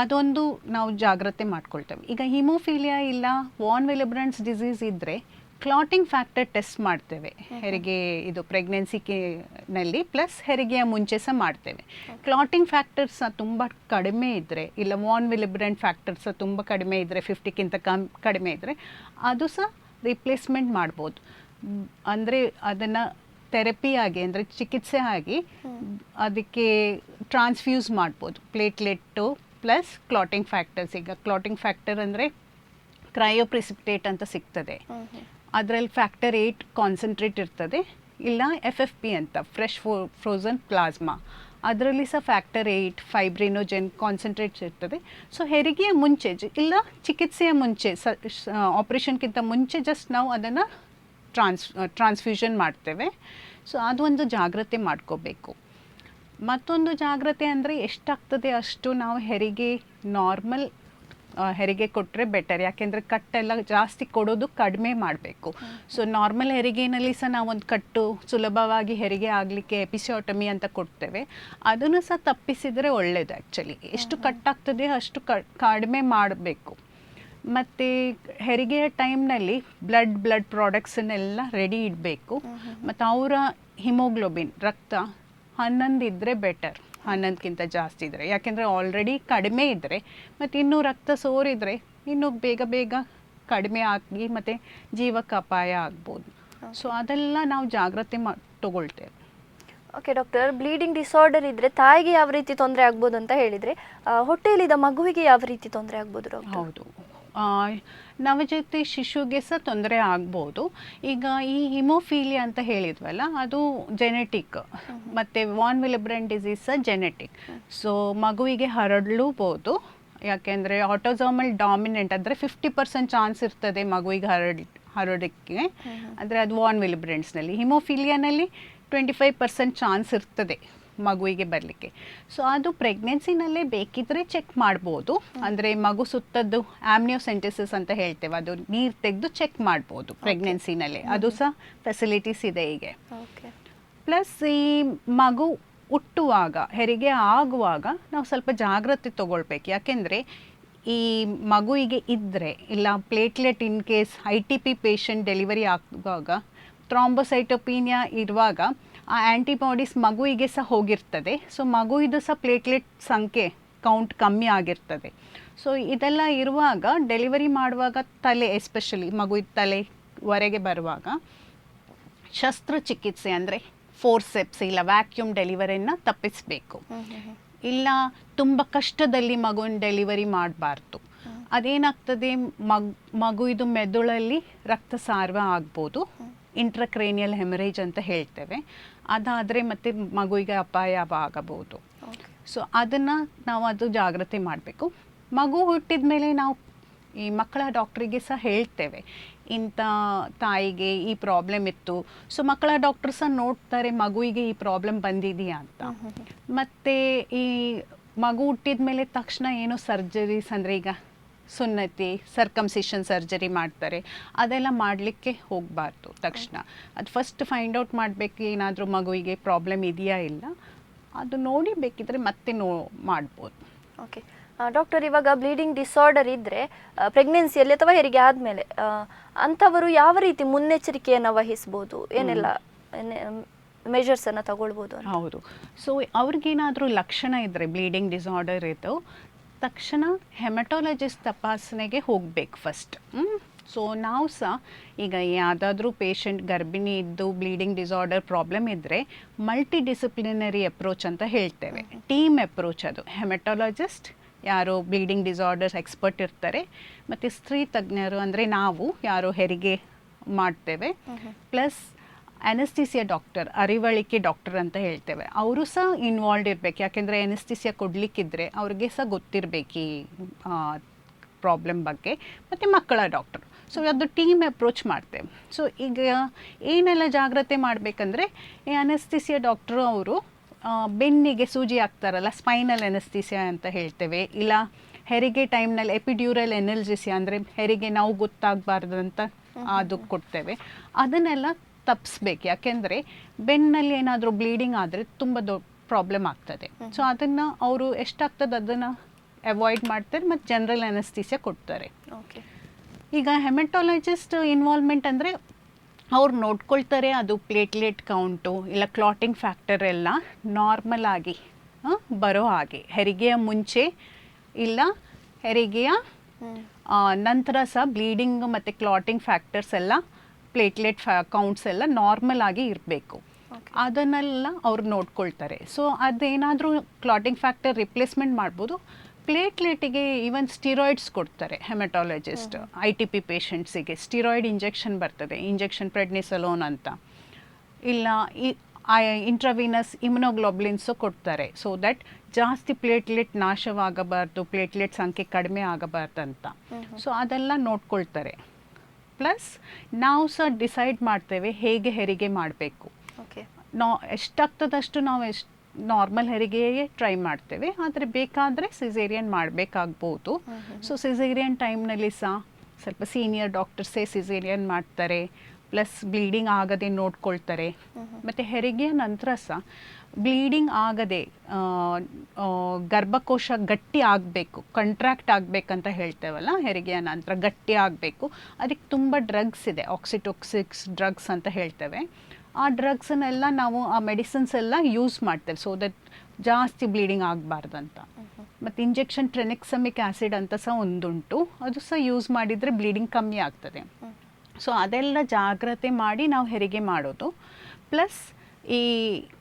ಅದೊಂದು ನಾವು ಜಾಗ್ರತೆ ಮಾಡ್ಕೊಳ್ತೇವೆ. ಈಗ ಹಿಮೋಫೀಲಿಯಾ ಇಲ್ಲ ವಾನ್ ವಿಲಿಬ್ರೆನ್ಸ್ ಡಿಸೀಸ್ ಇದ್ದರೆ ಕ್ಲಾಟಿಂಗ್ ಫ್ಯಾಕ್ಟರ್ ಟೆಸ್ಟ್ ಮಾಡ್ತೇವೆ ಹೆರಿಗೆ ಇದು ಪ್ರೆಗ್ನೆನ್ಸಿನಲ್ಲಿ, ಪ್ಲಸ್ ಹೆರಿಗೆಯ ಮುಂಚೆ ಸಹ ಮಾಡ್ತೇವೆ. ಕ್ಲಾಟಿಂಗ್ ಫ್ಯಾಕ್ಟರ್ಸ್ ಸಹ ತುಂಬ ಕಡಿಮೆ ಇದ್ದರೆ, ಇಲ್ಲ ವಾನ್ ವಿಲಿಬ್ರೆಂಟ್ ಫ್ಯಾಕ್ಟರ್ಸ್ ಸಹ ತುಂಬ ಕಡಿಮೆ ಇದ್ದರೆ, 50ಕ್ಕಿಂತ ಕಡಿಮೆ ಇದ್ದರೆ ಅದು ಸಹ ರಿಪ್ಲೇಸ್ಮೆಂಟ್ ಮಾಡ್ಬೋದು. ಅಂದರೆ ಅದನ್ನು ಥೆರಪಿಯಾಗಿ ಅಂದರೆ ಚಿಕಿತ್ಸೆ ಆಗಿ ಅದಕ್ಕೆ ಟ್ರಾನ್ಸ್ಫ್ಯೂಸ್ ಮಾಡ್ಬೋದು ಪ್ಲೇಟ್ಲೆಟ್ಟು ಪ್ಲಸ್ ಕ್ಲಾಟಿಂಗ್ ಫ್ಯಾಕ್ಟರ್ಸ್. ಈಗ ಕ್ಲಾಟಿಂಗ್ ಫ್ಯಾಕ್ಟರ್ ಅಂದರೆ ಕ್ರಯೋಪ್ರಿಸಿಪಿಟೇಟ್ ಅಂತ ಸಿಗ್ತದೆ, ಅದರಲ್ಲಿ ಫ್ಯಾಕ್ಟರ್ 8 ಕಾನ್ಸಂಟ್ರೇಟ್ ಇರ್ತದೆ. ಇಲ್ಲ FFP ಅಂತ ಫ್ರೆಶ್ ಫ್ರೋಝನ್ ಪ್ಲಾಸ್ಮಾ, ಅದರಲ್ಲಿ ಸಹ ಫ್ಯಾಕ್ಟರ್ 8 ಫೈಬ್ರಿನೋಜೆನ್ ಕಾನ್ಸಂಟ್ರೇಟ್ಸ್ ಇರ್ತದೆ. ಸೊ ಹೆರಿಗೆಯ ಮುಂಚೆ ಇಲ್ಲ ಚಿಕಿತ್ಸೆಯ ಮುಂಚೆ, ಆಪ್ರೇಷನ್ಗಿಂತ ಮುಂಚೆ ಜಸ್ಟ್ ನಾವು ಅದನ್ನು ಟ್ರಾನ್ಸ್ಫ್ಯೂಷನ್ ಮಾಡ್ತೇವೆ. ಸೊ ಅದೊಂದು ಜಾಗ್ರತೆ ಮಾಡ್ಕೋಬೇಕು. ಮತ್ತೊಂದು ಜಾಗ್ರತೆ ಅಂದರೆ ಎಷ್ಟಾಗ್ತದೆ ಅಷ್ಟು ನಾವು ಹೆರಿಗೆ ನಾರ್ಮಲ್ ಹೆರಿಗೆ ಕೊಟ್ಟರೆ ಬೆಟರ್. ಯಾಕೆಂದರೆ ಕಟ್ಟೆಲ್ಲ ಜಾಸ್ತಿ ಕೊಡೋದು ಕಡಿಮೆ ಮಾಡಬೇಕು. ಸೊ ನಾರ್ಮಲ್ ಹೆರಿಗೆಯಲ್ಲಿ ಸಹ ನಾವೊಂದು ಕಟ್ಟು ಸುಲಭವಾಗಿ ಹೆರಿಗೆ ಆಗಲಿಕ್ಕೆ ಎಪಿಸಿಯೋಟಮಿ ಅಂತ ಕೊಡ್ತೇವೆ. ಅದನ್ನು ಸಹ ತಪ್ಪಿಸಿದರೆ ಒಳ್ಳೆಯದು. ಆ್ಯಕ್ಚುಲಿ ಎಷ್ಟು ಕಟ್ಟಾಗ್ತದೆ ಅಷ್ಟು ಕಡಿಮೆ ಮಾಡಬೇಕು. ಮತ್ತು ಹೆರಿಗೆಯ ಟೈಮ್ನಲ್ಲಿ ಬ್ಲಡ್ ಪ್ರಾಡಕ್ಟ್ಸನ್ನೆಲ್ಲ ರೆಡಿ ಇಡಬೇಕು. ಮತ್ತು ಅವರ ಹಿಮೋಗ್ಲೋಬಿನ್ ರಕ್ತ 11 ಇದ್ದರೆ ಬೆಟರ್, 11ಕ್ಕಿಂತ ಜಾಸ್ತಿ ಇದ್ದರೆ. ಯಾಕೆಂದರೆ ಆಲ್ರೆಡಿ ಕಡಿಮೆ ಇದ್ದರೆ ಮತ್ತು ಇನ್ನೂ ರಕ್ತ ಸೋರಿದರೆ ಇನ್ನೂ ಬೇಗ ಕಡಿಮೆ ಆಗಿ ಮತ್ತು ಜೀವಕ್ಕೆ ಅಪಾಯ ಆಗ್ಬೋದು. ಸೊ ಅದೆಲ್ಲ ನಾವು ಜಾಗ್ರತೆ ತಗೊಳ್ತೇವೆ. ಓಕೆ ಡಾಕ್ಟರ್, ಬ್ಲೀಡಿಂಗ್ ಡಿಸಾರ್ಡರ್ ಇದ್ದರೆ ತಾಯಿಗೆ ಯಾವ ರೀತಿ ತೊಂದರೆ ಆಗ್ಬೋದು ಅಂತ ಹೇಳಿದರೆ, ಹೊಟ್ಟೆಯಲ್ಲಿದ್ದ ಮಗುವಿಗೆ ಯಾವ ರೀತಿ ತೊಂದರೆ ಆಗ್ಬೋದು ಡಾಕ್ಟರ್? ಹೌದು, ನವಜಾತ ಶಿಶುಗೆ ಸಹ ತೊಂದರೆ ಆಗ್ಬೋದು. ಈಗ ಈ ಹಿಮೋಫೀಲಿಯಾ ಅಂತ ಹೇಳಿದ್ವಲ್ಲ, ಅದು ಜೆನೆಟಿಕ್, ಮತ್ತು ವಾನ್ ವಿಲಿಬ್ರೆಂಟ್ ಡಿಸೀಸ್ ಸಹ ಜೆನೆಟಿಕ್. ಸೊ ಮಗುವಿಗೆ ಹರಡಲೂಬೋದು. ಯಾಕೆಂದರೆ ಆಟೋಸೋಮಲ್ ಡಾಮಿನೆಂಟ್ ಅಂದರೆ 50% ಚಾನ್ಸ್ ಇರ್ತದೆ ಮಗುವಿಗೆ ಹರಡೋಕ್ಕೆ, ಅಂದರೆ ಅದು ವಾನ್ ವಿಲಿಬ್ರೆಂಟ್ಸ್ನಲ್ಲಿ. ಹಿಮೋಫೀಲಿಯಾನಲ್ಲಿ 25% ಚಾನ್ಸ್ ಇರ್ತದೆ ಮಗುವಿಗೆ ಬರಲಿಕ್ಕೆ. ಸೊ ಅದು ಪ್ರೆಗ್ನೆನ್ಸಿನಲ್ಲೇ ಬೇಕಿದ್ರೆ ಚೆಕ್ ಮಾಡ್ಬೋದು. ಅಂದರೆ ಮಗು ಸುತ್ತದ್ದು ಆಮ್ನಿಯೋಸೆಂಟಿಸಿಸ್ ಅಂತ ಹೇಳ್ತೇವೆ, ಅದು ನೀರು ತೆಗೆದು ಚೆಕ್ ಮಾಡ್ಬೋದು ಪ್ರೆಗ್ನೆನ್ಸಿನಲ್ಲೇ. ಅದು ಸಹ ಫೆಸಿಲಿಟೀಸ್ ಇದೆ ಹೀಗೆ. ಪ್ಲಸ್ ಈ ಮಗು ಹುಟ್ಟುವಾಗ, ಹೆರಿಗೆ ಆಗುವಾಗ ನಾವು ಸ್ವಲ್ಪ ಜಾಗ್ರತೆ ತಗೊಳ್ಬೇಕು. ಯಾಕೆಂದರೆ ಈ ಮಗುವಿಗೆ ಇದ್ದರೆ, ಇಲ್ಲ platelet in case ITP patient delivery ಆಗುವಾಗ ಥ್ರಾಂಬೋಸೈಟೋಪಿನಿಯಾ ಇರುವಾಗ ಆ ಆ್ಯಂಟಿಬಾಡೀಸ್ ಮಗುವಿಗೆ ಸಹ ಹೋಗಿರ್ತದೆ. ಸೊ ಮಗುವಿದು ಸಹ ಪ್ಲೇಟ್ಲೆಟ್ ಸಂಖ್ಯೆ ಕೌಂಟ್ ಕಮ್ಮಿ ಆಗಿರ್ತದೆ. ಸೊ ಇದೆಲ್ಲ ಇರುವಾಗ ಡೆಲಿವರಿ ಮಾಡುವಾಗ ತಲೆ, ಎಸ್ಪೆಷಲಿ ಮಗುವಿನ ತಲೆವರೆಗೆ ಬರುವಾಗ ಶಸ್ತ್ರಚಿಕಿತ್ಸೆ ಅಂದರೆ ಫೋರ್ಸೆಪ್ಸ್ ಇಲ್ಲ ವ್ಯಾಕ್ಯೂಮ್ ಡೆಲಿವರಿಯನ್ನು ತಪ್ಪಿಸಬೇಕು. ಇಲ್ಲ ತುಂಬ ಕಷ್ಟದಲ್ಲಿ ಮಗುವಿನ ಡೆಲಿವರಿ ಮಾಡಬಾರ್ದು. ಅದೇನಾಗ್ತದೆ, ಮಗುವಿದು ಮೆದುಳಲ್ಲಿ ರಕ್ತಸ್ರಾವ ಆಗ್ಬೋದು, ಇಂಟ್ರಕ್ರೇನಿಯಲ್ ಹೆಮರೇಜ್ ಅಂತ ಹೇಳ್ತೇವೆ. ಅದಾದರೆ ಮತ್ತೆ ಮಗುವಿಗೆ ಅಪಾಯ ಆಗಬಹುದು. ಸೊ ಅದನ್ನು ನಾವು ಅದು ಜಾಗ್ರತೆ ಮಾಡಬೇಕು. ಮಗು ಹುಟ್ಟಿದ ಮೇಲೆ ನಾವು ಈ ಮಕ್ಕಳ ಡಾಕ್ಟ್ರಿಗೆ ಸಹ ಹೇಳ್ತೇವೆ, ಇಂಥ ತಾಯಿಗೆ ಈ ಪ್ರಾಬ್ಲಮ್ ಇತ್ತು. ಸೊ ಮಕ್ಕಳ ಡಾಕ್ಟ್ರ್ ಸಹ ನೋಡ್ತಾರೆ ಮಗುವಿಗೆ ಈ ಪ್ರಾಬ್ಲಮ್ ಬಂದಿದೆಯಾ ಅಂತ. ಮತ್ತು ಈ ಮಗು ಹುಟ್ಟಿದ ಮೇಲೆ ತಕ್ಷಣ ಏನೋ ಸರ್ಜರೀಸ್ ಅಂದರೆ ಈಗ ಸುನ್ನತಿ, ಸರ್ಕಮ್ಸಿಷನ್ ಸರ್ಜರಿ ಮಾಡ್ತಾರೆ, ಅದೆಲ್ಲ ಮಾಡಲಿಕ್ಕೆ ಹೋಗಬಾರ್ದು ತಕ್ಷಣ. ಅದು ಫಸ್ಟ್ ಫೈಂಡ್ ಔಟ್ ಮಾಡಬೇಕು ಏನಾದರೂ ಮಗುವಿಗೆ ಪ್ರಾಬ್ಲಮ್ ಇದೆಯಾ ಇಲ್ಲ, ಅದು ನೋಡಿ ಬೇಕಿದ್ರೆ ಮತ್ತೆ ಮಾಡ್ಬೋದು. ಓಕೆ ಡಾಕ್ಟರ್, ಇವಾಗ ಬ್ಲೀಡಿಂಗ್ ಡಿಸಾರ್ಡರ್ ಇದ್ದರೆ ಪ್ರೆಗ್ನೆನ್ಸಿಯಲ್ಲಿ ಅಥವಾ ಹೆರಿಗೆ ಆದಮೇಲೆ ಅಂಥವರು ಯಾವ ರೀತಿ ಮುನ್ನೆಚ್ಚರಿಕೆಯನ್ನು ವಹಿಸ್ಬೋದು, ಏನೆಲ್ಲ ಮೆಜರ್ಸನ್ನು ತಗೊಳ್ಬೋದು? ಹೌದು. ಸೊ ಅವ್ರಿಗೇನಾದರೂ ಲಕ್ಷಣ ಇದ್ದರೆ ಬ್ಲೀಡಿಂಗ್ ಡಿಸಾರ್ಡರ್ ಇದು, ತಕ್ಷಣ ಹೆಮಟಾಲಜಿಸ್ಟ್ ತಪಾಸಣೆಗೆ ಹೋಗಬೇಕು ಫಸ್ಟ್. ಸೊ ನಾವು ಸಹ ಈಗ ಯಾವುದಾದ್ರೂ ಪೇಷಂಟ್ ಗರ್ಭಿಣಿ ಇದ್ದು ಬ್ಲೀಡಿಂಗ್ ಡಿಸಾರ್ಡರ್ ಪ್ರಾಬ್ಲಮ್ ಇದ್ದರೆ ಮಲ್ಟಿ ಡಿಸಿಪ್ಲಿನರಿ ಅಪ್ರೋಚ್ ಅಂತ ಹೇಳ್ತೇವೆ. ಟೀಮ್ ಅಪ್ರೋಚ್ ಅದು. ಹೆಮಟಾಲಜಿಸ್ಟ್ ಯಾರೋ ಬ್ಲೀಡಿಂಗ್ ಡಿಸಾರ್ಡರ್ಸ್ ಎಕ್ಸ್ಪರ್ಟ್ ಇರ್ತಾರೆ, ಮತ್ತು ಸ್ತ್ರೀ ತಜ್ಞರು ಅಂದರೆ ನಾವು ಯಾರೋ ಹೆರಿಗೆ ಮಾಡ್ತೇವೆ, ಪ್ಲಸ್ ಅನೆಸ್ಥಿಸಿಯಾ ಡಾಕ್ಟರ್, ಅರಿವಳಿಕೆ ಡಾಕ್ಟರ್ ಅಂತ ಹೇಳ್ತೇವೆ, ಅವರು ಸಹ ಇನ್ವಾಲ್ವ್ ಇರಬೇಕು. ಯಾಕೆಂದರೆ ಅನೆಸ್ಥಿಸಿಯಾ ಕೊಡಲಿಕ್ಕಿದ್ರೆ ಅವ್ರಿಗೆ ಸಹ ಗೊತ್ತಿರಬೇಕು ಈ ಪ್ರಾಬ್ಲಮ್ ಬಗ್ಗೆ. ಮತ್ತು ಮಕ್ಕಳ ಡಾಕ್ಟರ್. ಸೊ ಅದು ಟೀಮ್ ಅಪ್ರೋಚ್ ಮಾಡ್ತೇವೆ. ಸೊ ಈಗ ಏನೆಲ್ಲ ಜಾಗ್ರತೆ ಮಾಡಬೇಕಂದ್ರೆ, ಈ ಅನೆಸ್ಥಿಸಿಯಾ ಡಾಕ್ಟ್ರು ಅವರು ಬೆನ್ನಿಗೆ ಸೂಜಿ ಹಾಕ್ತಾರಲ್ಲ, ಸ್ಪೈನಲ್ ಅನೆಸ್ಥಿಸಿಯಾ ಅಂತ ಹೇಳ್ತೇವೆ. ಇಲ್ಲ ಹೆರಿಗೆ ಟೈಮ್ನಲ್ಲಿ ಎಪಿಡ್ಯೂರಲ್ ಎನಲ್ಜೆಸಿಯಾ ಅಂದರೆ ಹೆರಿಗೆ ನಾವು ಗೊತ್ತಾಗಬಾರ್ದು ಅಂತ ಅದು ಕೊಡ್ತೇವೆ. ಅದನ್ನೆಲ್ಲ ತಪ್ಪಿಸ್ಬೇಕು. ಯಾಕೆಂದರೆ ಬೆನ್ನಲ್ಲಿ ಏನಾದರೂ ಬ್ಲೀಡಿಂಗ್ ಆದರೆ ತುಂಬ ದೊಡ್ಡ ಪ್ರಾಬ್ಲಮ್ ಆಗ್ತದೆ. ಸೊ ಅದನ್ನು ಅವರು ಎಷ್ಟಾಗ್ತದೆ ಅದನ್ನು ಅವಾಯ್ಡ್ ಮಾಡ್ತಾರೆ ಮತ್ತು ಜನರಲ್ ಅನೆಸ್ಥಿಸಿಯಾ ಕೊಡ್ತಾರೆ. ಓಕೆ. ಈಗ ಹೆಮಟಾಲಜಿಸ್ಟ್ ಇನ್ವಾಲ್ವ್ಮೆಂಟ್ ಅಂದರೆ ಅವ್ರು ನೋಡ್ಕೊಳ್ತಾರೆ ಅದು ಪ್ಲೇಟ್ಲೆಟ್ ಕೌಂಟು ಇಲ್ಲ ಕ್ಲಾಟಿಂಗ್ ಫ್ಯಾಕ್ಟರ್ ಎಲ್ಲ ನಾರ್ಮಲ್ ಆಗಿ ಬರೋ ಹಾಗೆ, ಹೆರಿಗೆಯ ಮುಂಚೆ ಇಲ್ಲ ಹೆರಿಗೆಯ ನಂತರ ಸಹ ಬ್ಲೀಡಿಂಗ್ ಮತ್ತು ಕ್ಲಾಟಿಂಗ್ ಫ್ಯಾಕ್ಟರ್ಸ್ ಎಲ್ಲ, ಪ್ಲೇಟ್ಲೆಟ್ ಕೌಂಟ್ಸ್ ಎಲ್ಲ ನಾರ್ಮಲ್ ಆಗಿ ಇರಬೇಕು. ಅದನ್ನೆಲ್ಲ ಅವ್ರು ನೋಡ್ಕೊಳ್ತಾರೆ. ಸೊ ಅದೇನಾದರೂ ಕ್ಲಾಟಿಂಗ್ ಫ್ಯಾಕ್ಟರ್ ರಿಪ್ಲೇಸ್ಮೆಂಟ್ ಮಾಡ್ಬೋದು. ಪ್ಲೇಟ್ಲೆಟಿಗೆ ಈವನ್ ಸ್ಟಿರಾಯ್ಡ್ಸ್ ಕೊಡ್ತಾರೆ ಹೆಮಟಾಲಜಿಸ್ಟ್. ITP ಪೇಷಂಟ್ಸಿಗೆ ಸ್ಟಿರಾಯ್ಡ್ ಇಂಜೆಕ್ಷನ್ ಬರ್ತದೆ, ಇಂಜೆಕ್ಷನ್ ಪ್ರೆಡ್ನಿಸಲೋನ್ ಅಂತ. ಇಲ್ಲ ಇಂಟ್ರಾವಿನಸ್ ಇಮ್ಯುನೋಗ್ಲೋಬ್ಲಿನ್ಸು ಕೊಡ್ತಾರೆ. ಸೊ ದಟ್ ಜಾಸ್ತಿ ಪ್ಲೇಟ್ಲೆಟ್ ನಾಶವಾಗಬಾರ್ದು, ಪ್ಲೇಟ್ಲೆಟ್ ಸಂಖ್ಯೆ ಕಡಿಮೆ ಆಗಬಾರ್ದಂತ. ಸೊ ಅದೆಲ್ಲ ನೋಡ್ಕೊಳ್ತಾರೆ. ಪ್ಲಸ್ ನಾವು ಸಹ ಡಿಸೈಡ್ ಮಾಡ್ತೇವೆ ಹೇಗೆ ಹೆರಿಗೆ ಮಾಡಬೇಕು. ಎಷ್ಟಾಗ್ತದಷ್ಟು ನಾವು ನಾರ್ಮಲ್ ಹೆರಿಗೆಯೇ ಟ್ರೈ ಮಾಡ್ತೇವೆ. ಆದರೆ ಬೇಕಾದರೆ ಸಿಸೇರಿಯನ್ ಮಾಡಬೇಕಾಗ್ಬೋದು. ಸೊ ಸಿಸೇರಿಯನ್ ಟೈಮ್ನಲ್ಲಿ ಸಹ ಸ್ವಲ್ಪ ಸೀನಿಯರ್ ಡಾಕ್ಟರ್ಸೇ ಸಿಸೇರಿಯನ್ ಮಾಡ್ತಾರೆ, ಪ್ಲಸ್ ಬ್ಲೀಡಿಂಗ್ ಆಗದೆ ನೋಡ್ಕೊಳ್ತಾರೆ. ಮತ್ತು ಹೆರಿಗೆಯ ನಂತರ ಸಹ ಬ್ಲೀಡಿಂಗ್ ಆಗದೆ ಗರ್ಭಕೋಶ ಗಟ್ಟಿ ಆಗಬೇಕು, ಕಂಟ್ರಾಕ್ಟ್ ಆಗಬೇಕಂತ ಹೇಳ್ತೇವಲ್ಲ, ಹೆರಿಗೆಯ ನಂತರ ಗಟ್ಟಿ ಆಗಬೇಕು. ಅದಕ್ಕೆ ತುಂಬ ಡ್ರಗ್ಸ್ ಇದೆ, ಆಕ್ಸಿಟೋಕ್ಸಿಕ್ಸ್ ಡ್ರಗ್ಸ್ ಅಂತ ಹೇಳ್ತೇವೆ. ಆ ಡ್ರಗ್ಸನ್ನೆಲ್ಲ ನಾವು ಆ ಮೆಡಿಸಿನ್ಸ್ ಎಲ್ಲ ಯೂಸ್ ಮಾಡ್ತೇವೆ ಸೊ ದಟ್ ಜಾಸ್ತಿ ಬ್ಲೀಡಿಂಗ್ ಆಗಬಾರ್ದಂತ. ಮತ್ತು ಇಂಜೆಕ್ಷನ್ ಟ್ರೆನೆಕ್ಸಮಿಕ್ ಆ್ಯಸಿಡ್ ಅಂತ ಸಹ ಒಂದುಂಟು, ಅದು ಸಹ ಯೂಸ್ ಮಾಡಿದರೆ ಬ್ಲೀಡಿಂಗ್ ಕಮ್ಮಿ ಆಗ್ತದೆ. ಸೊ ಅದೆಲ್ಲ ಜಾಗ್ರತೆ ಮಾಡಿ ನಾವು ಹೆರಿಗೆ ಮಾಡೋದು. ಪ್ಲಸ್ ಈ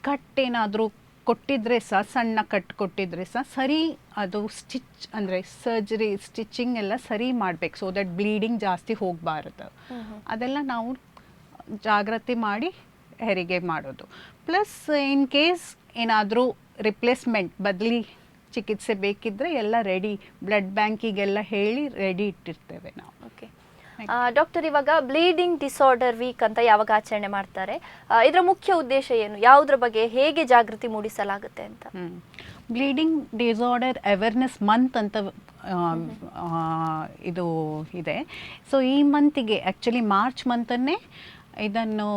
ಕಟ್ಟೇನಾದರೂ ಕೊಟ್ಟಿದ್ರೆ ಸಹ, ಸಣ್ಣ ಕಟ್ ಕೊಟ್ಟಿದ್ರೆ ಸಹ ಸರಿ ಅದು ಸ್ಟಿಚ್ ಅಂದರೆ ಸರ್ಜರಿ ಸ್ಟಿಚಿಂಗ್ ಎಲ್ಲ ಸರಿ ಮಾಡಬೇಕು ಸೊ ದಟ್ ಬ್ಲೀಡಿಂಗ್ ಜಾಸ್ತಿ ಹೋಗಬಾರ್ದು. ಅದೆಲ್ಲ ನಾವು ಜಾಗ್ರತೆ ಮಾಡಿ ಹೆರಿಗೆ ಮಾಡೋದು. ಪ್ಲಸ್ ಇನ್ ಕೇಸ್ ಏನಾದರೂ ರಿಪ್ಲೇಸ್ಮೆಂಟ್ ಬದಲಿ ಚಿಕಿತ್ಸೆ ಬೇಕಿದ್ದರೆ ಎಲ್ಲ ರೆಡಿ, ಬ್ಲಡ್ ಬ್ಯಾಂಕಿಗೆಲ್ಲ ಹೇಳಿ ರೆಡಿ ಇಟ್ಟಿರ್ತೇವೆ ನಾವು. ಓಕೆ. ಡಾಕ್ಟರ್, ಇವಾಗ ಬ್ಲೀಡಿಂಗ್ ಡಿಸಾರ್ಡರ್ ವೀಕ್ ಅಂತ ಯಾವಾಗ ಆಚರಣೆ ಮಾಡ್ತಾರೆ, ಇದರ ಮುಖ್ಯ ಉದ್ದೇಶ ಏನು, ಯಾವುದ್ರ ಬಗ್ಗೆ ಹೇಗೆ ಜಾಗೃತಿ ಮೂಡಿಸಲಾಗುತ್ತೆ ಅಂತ? ಬ್ಲೀಡಿಂಗ್ ಡಿಸಾರ್ಡರ್ ಅವೇರ್ನೆಸ್ ಮಂತ್ ಅಂತ ಇದು ಇದೆ. ಸೊ ಈ ಮಂತಿಗೆ ಆ್ಯಕ್ಚುಲಿ ಮಾರ್ಚ್ ಮಂತನ್ನೇ ಇದನ್ನು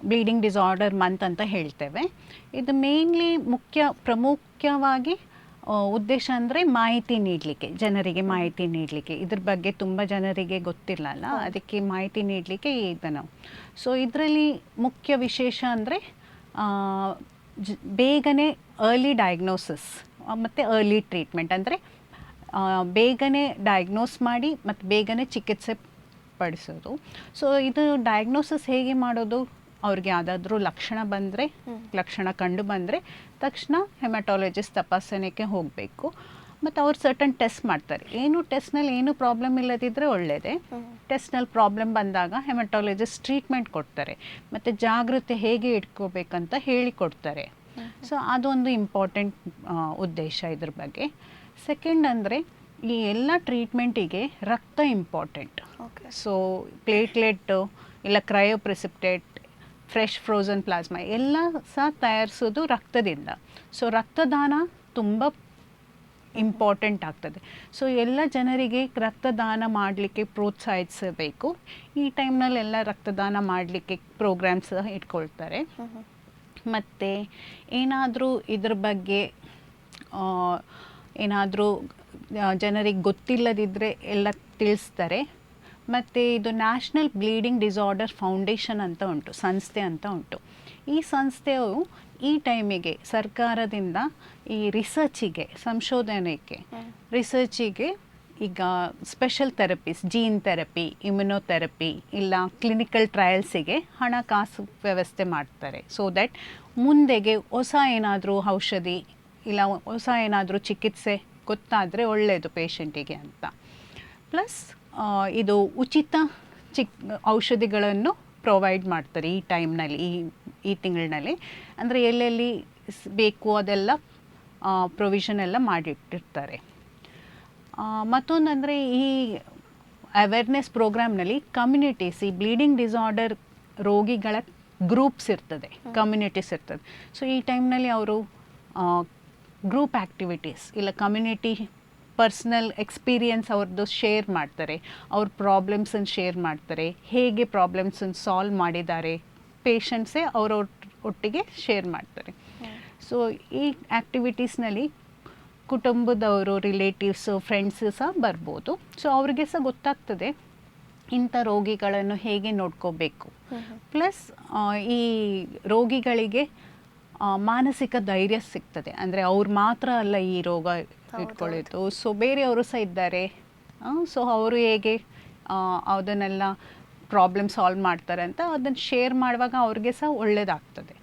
ಬ್ಲೀಡಿಂಗ್ ಡಿಸಾರ್ಡರ್ ಮಂತ್ ಅಂತ ಹೇಳ್ತೇವೆ. ಇದು ಮೇನ್ಲಿ ಪ್ರಮುಖವಾಗಿ ಉದ್ದೇಶ ಅಂದರೆ ಮಾಹಿತಿ ನೀಡಲಿಕ್ಕೆ, ಜನರಿಗೆ ಮಾಹಿತಿ ನೀಡಲಿಕ್ಕೆ. ಇದ್ರ ಬಗ್ಗೆ ತುಂಬ ಜನರಿಗೆ ಗೊತ್ತಿಲ್ಲಲ್ಲ, ಅದಕ್ಕೆ ಮಾಹಿತಿ ನೀಡಲಿಕ್ಕೆ ಇದನ್ನು. ಸೊ ಇದರಲ್ಲಿ ಮುಖ್ಯ ವಿಶೇಷ ಅಂದರೆ ಬೇಗನೆ ಅರ್ಲಿ ಡಯಾಗ್ನೋಸಿಸ್ ಮತ್ತು ಅರ್ಲಿ ಟ್ರೀಟ್ಮೆಂಟ್, ಅಂದರೆ ಬೇಗನೆ ಡಯಾಗ್ನೋಸ್ ಮಾಡಿ ಮತ್ತು ಬೇಗನೆ ಚಿಕಿತ್ಸೆ ಪಡಿಸೋದು. ಸೊ ಇದು ಡಯಾಗ್ನೋಸಿಸ್ ಹೇಗೆ ಮಾಡೋದು, ಅವ್ರಿಗೆ ಯಾವುದಾದ್ರೂ ಲಕ್ಷಣ ಕಂಡು ಬಂದರೆ ತಕ್ಷಣ ಹೆಮಟಾಲಜಿಸ್ಟ್ ತಪಾಸಣೆಗೆ ಹೋಗಬೇಕು. ಮತ್ತು ಅವ್ರು ಸರ್ಟನ್ ಟೆಸ್ಟ್ ಮಾಡ್ತಾರೆ. ಟೆಸ್ಟ್ನಲ್ಲಿ ಏನು ಪ್ರಾಬ್ಲಮ್ ಇಲ್ಲದಿದ್ದರೆ ಒಳ್ಳೆಯದೇ. ಟೆಸ್ಟ್ನಲ್ಲಿ ಪ್ರಾಬ್ಲಮ್ ಬಂದಾಗ ಹೆಮಟಾಲಜಿಸ್ಟ್ ಟ್ರೀಟ್ಮೆಂಟ್ ಕೊಡ್ತಾರೆ ಮತ್ತು ಜಾಗೃತಿ ಹೇಗೆ ಇಟ್ಕೋಬೇಕಂತ ಹೇಳಿಕೊಡ್ತಾರೆ. ಸೊ ಅದೊಂದು ಇಂಪಾರ್ಟೆಂಟ್ ಉದ್ದೇಶ ಇದ್ರ ಬಗ್ಗೆ. ಸೆಕೆಂಡ್ ಅಂದರೆ ಈ ಎಲ್ಲ ಟ್ರೀಟ್ಮೆಂಟಿಗೆ ರಕ್ತ ಇಂಪಾರ್ಟೆಂಟ್. ಸೊ ಪ್ಲೇಟ್ಲೆಟ್ಟು ಇಲ್ಲ ಕ್ರಯೋಪ್ರೆಸಿಪಿಟೇಟ್, ಫ್ರೆಶ್ ಫ್ರೋಝನ್ ಪ್ಲಾಸ್ಮಾ ಎಲ್ಲ ಸಹ ತಯಾರಿಸೋದು ರಕ್ತದಿಂದ. ಸೊ ರಕ್ತದಾನ ತುಂಬ ಇಂಪಾರ್ಟೆಂಟ್ ಆಗ್ತದೆ. ಸೊ ಎಲ್ಲ ಜನರಿಗೆ ರಕ್ತದಾನ ಮಾಡಲಿಕ್ಕೆ ಪ್ರೋತ್ಸಾಹಿಸಬೇಕು. ಈ ಟೈಮ್ನಲ್ಲೆಲ್ಲ ರಕ್ತದಾನ ಮಾಡಲಿಕ್ಕೆ ಪ್ರೋಗ್ರಾಮ್ಸ್ ಇಟ್ಕೊಳ್ತಾರೆ. ಮತ್ತು ಏನಾದರೂ ಇದ್ರ ಬಗ್ಗೆ ಏನಾದರೂ ಜನರಿಗೆ ಗೊತ್ತಿಲ್ಲದಿದ್ದರೆ ಎಲ್ಲ ತಿಳಿಸ್ತಾರೆ. ಮತ್ತು ಇದು ನ್ಯಾಷನಲ್ ಬ್ಲೀಡಿಂಗ್ ಡಿಸಾರ್ಡರ್ ಫೌಂಡೇಶನ್ ಅಂತ ಉಂಟು, ಸಂಸ್ಥೆ ಅಂತ ಉಂಟು. ಈ ಸಂಸ್ಥೆಯು ಈ ಟೈಮಿಗೆ ಸರ್ಕಾರದಿಂದ ಈ ಸಂಶೋಧನೆಗೆ ರಿಸರ್ಚಿಗೆ ಈಗ special therapies, gene therapy, immunotherapy ಇಲ್ಲ ಕ್ಲಿನಿಕಲ್ ಟ್ರಯಲ್ಸಿಗೆ ಹಣಕಾಸು ವ್ಯವಸ್ಥೆ ಮಾಡ್ತಾರೆ. ಸೊ ದ್ಯಾಟ್ ಮುಂದೆಗೆ ಹೊಸ ಏನಾದರೂ ಔಷಧಿ ಇಲ್ಲ ಹೊಸ ಏನಾದರೂ ಚಿಕಿತ್ಸೆ ಗೊತ್ತಾದರೆ ಒಳ್ಳೆಯದು ಪೇಷಂಟಿಗೆ ಅಂತ. ಪ್ಲಸ್ ಇದು ಉಚಿತ ಔಷಧಿಗಳನ್ನು ಪ್ರೊವೈಡ್ ಮಾಡ್ತಾರೆ ಈ ಟೈಮ್ನಲ್ಲಿ, ಈ ತಿಂಗಳಿನಲ್ಲಿ. ಅಂದರೆ ಎಲ್ಲೆಲ್ಲಿ ಬೇಕು ಅದೆಲ್ಲ ಪ್ರೊವಿಷನ್ ಎಲ್ಲ ಮಾಡಿಟ್ಟಿರ್ತಾರೆ. ಮತ್ತೊಂದಂದರೆ ಈ ಅವೇರ್ನೆಸ್ ಪ್ರೋಗ್ರಾಮ್ನಲ್ಲಿ ಕಮ್ಯುನಿಟೀಸ್, ಈ ಬ್ಲೀಡಿಂಗ್ ಡಿಸಾರ್ಡರ್ ರೋಗಿಗಳ ಗ್ರೂಪ್ಸ್ ಇರ್ತದೆ, ಕಮ್ಯುನಿಟೀಸ್ ಇರ್ತದೆ. ಸೊ ಈ ಟೈಮ್ನಲ್ಲಿ ಅವರು ಗ್ರೂಪ್ ಆ್ಯಕ್ಟಿವಿಟೀಸ್ ಇಲ್ಲ ಕಮ್ಯುನಿಟಿ ಪರ್ಸ್ನಲ್ ಎಕ್ಸ್ಪೀರಿಯನ್ಸ್ ಅವ್ರದ್ದು ಶೇರ್ ಮಾಡ್ತಾರೆ. ಅವ್ರ ಪ್ರಾಬ್ಲಮ್ಸನ್ನು ಶೇರ್ ಮಾಡ್ತಾರೆ, ಹೇಗೆ ಪ್ರಾಬ್ಲಮ್ಸನ್ನು ಸಾಲ್ವ್ ಮಾಡಿದ್ದಾರೆ ಪೇಷಂಟ್ಸೇ ಒಟ್ಟಿಗೆ ಶೇರ್ ಮಾಡ್ತಾರೆ. ಸೊ ಈ ಆ್ಯಕ್ಟಿವಿಟೀಸ್ನಲ್ಲಿ ಕುಟುಂಬದವರು, ರಿಲೇಟಿವ್ಸು, ಫ್ರೆಂಡ್ಸು ಸಹ ಬರ್ಬೋದು. ಸೊ ಅವ್ರಿಗೆ ಸಹ ಗೊತ್ತಾಗ್ತದೆ ಇಂಥ ರೋಗಿಗಳನ್ನು ಹೇಗೆ ನೋಡ್ಕೋಬೇಕು. ಪ್ಲಸ್ ಈ ರೋಗಿಗಳಿಗೆ ಮಾನಸಿಕ ಧೈರ್ಯ ಸಿಗ್ತದೆ. ಅಂದರೆ ಅವ್ರು ಮಾತ್ರ ಅಲ್ಲ ಈ ರೋಗ ಇಟ್ಕೊಳ್ಳೋದು, ಸೊ ಬೇರೆಯವರು ಸಹ ಇದ್ದಾರೆ. ಸೊ ಅವರು ಹೇಗೆ ಅದನ್ನೆಲ್ಲ ಪ್ರಾಬ್ಲಮ್ ಸಾಲ್ವ್ ಮಾಡ್ತಾರೆ ಅಂತ ಅದನ್ನು ಶೇರ್ ಮಾಡುವಾಗ ಅವ್ರಿಗೆ ಸಹ ಒಳ್ಳೆಯದಾಗ್ತದೆ.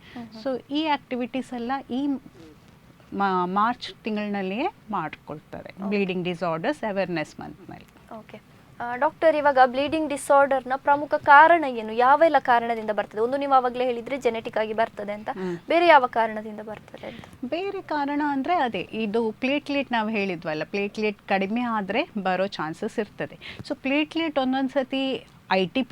ಸೊ ಈ ಆ್ಯಕ್ಟಿವಿಟೀಸ್ ಎಲ್ಲ ಈ ಮಾರ್ಚ್ ತಿಂಗಳಿನಲ್ಲಿಯೇ ಮಾಡಿಕೊಳ್ತಾರೆ, ಬ್ಲೀಡಿಂಗ್ ಡಿಸಾರ್ಡರ್ಸ್ ಅವೇರ್ನೆಸ್ ಮಂತ್ನಲ್ಲಿ. ಓಕೆ ಡಾಕ್ಟರ್, ಇವಾಗ ಬ್ಲೀಡಿಂಗ್ ಡಿಸಾರ್ಡರ್ನ ಪ್ರಮುಖ ಕಾರಣ ಏನು, ಯಾವೆಲ್ಲ ಕಾರಣದಿಂದ ಬರ್ತದೆ? ಒಂದು ನೀವು ಆವಾಗಲೇ ಹೇಳಿದರೆ ಜೆನೆಟಿಕ್ ಆಗಿ ಬರ್ತದೆ ಅಂತ, ಬೇರೆ ಯಾವ ಕಾರಣದಿಂದ ಬರ್ತದೆ ಅಂತ? ಬೇರೆ ಕಾರಣ ಅಂದರೆ ಅದೇ ಇದು ಪ್ಲೇಟ್ಲೆಟ್, ನಾವು ಹೇಳಿದ್ವಲ್ಲ, ಪ್ಲೇಟ್ಲೆಟ್ ಕಡಿಮೆ ಆದರೆ ಬರೋ ಚಾನ್ಸಸ್ ಇರ್ತದೆ. ಸೊ ಪ್ಲೇಟ್ಲೆಟ್ ಒಂದೊಂದು ಸತಿ ITP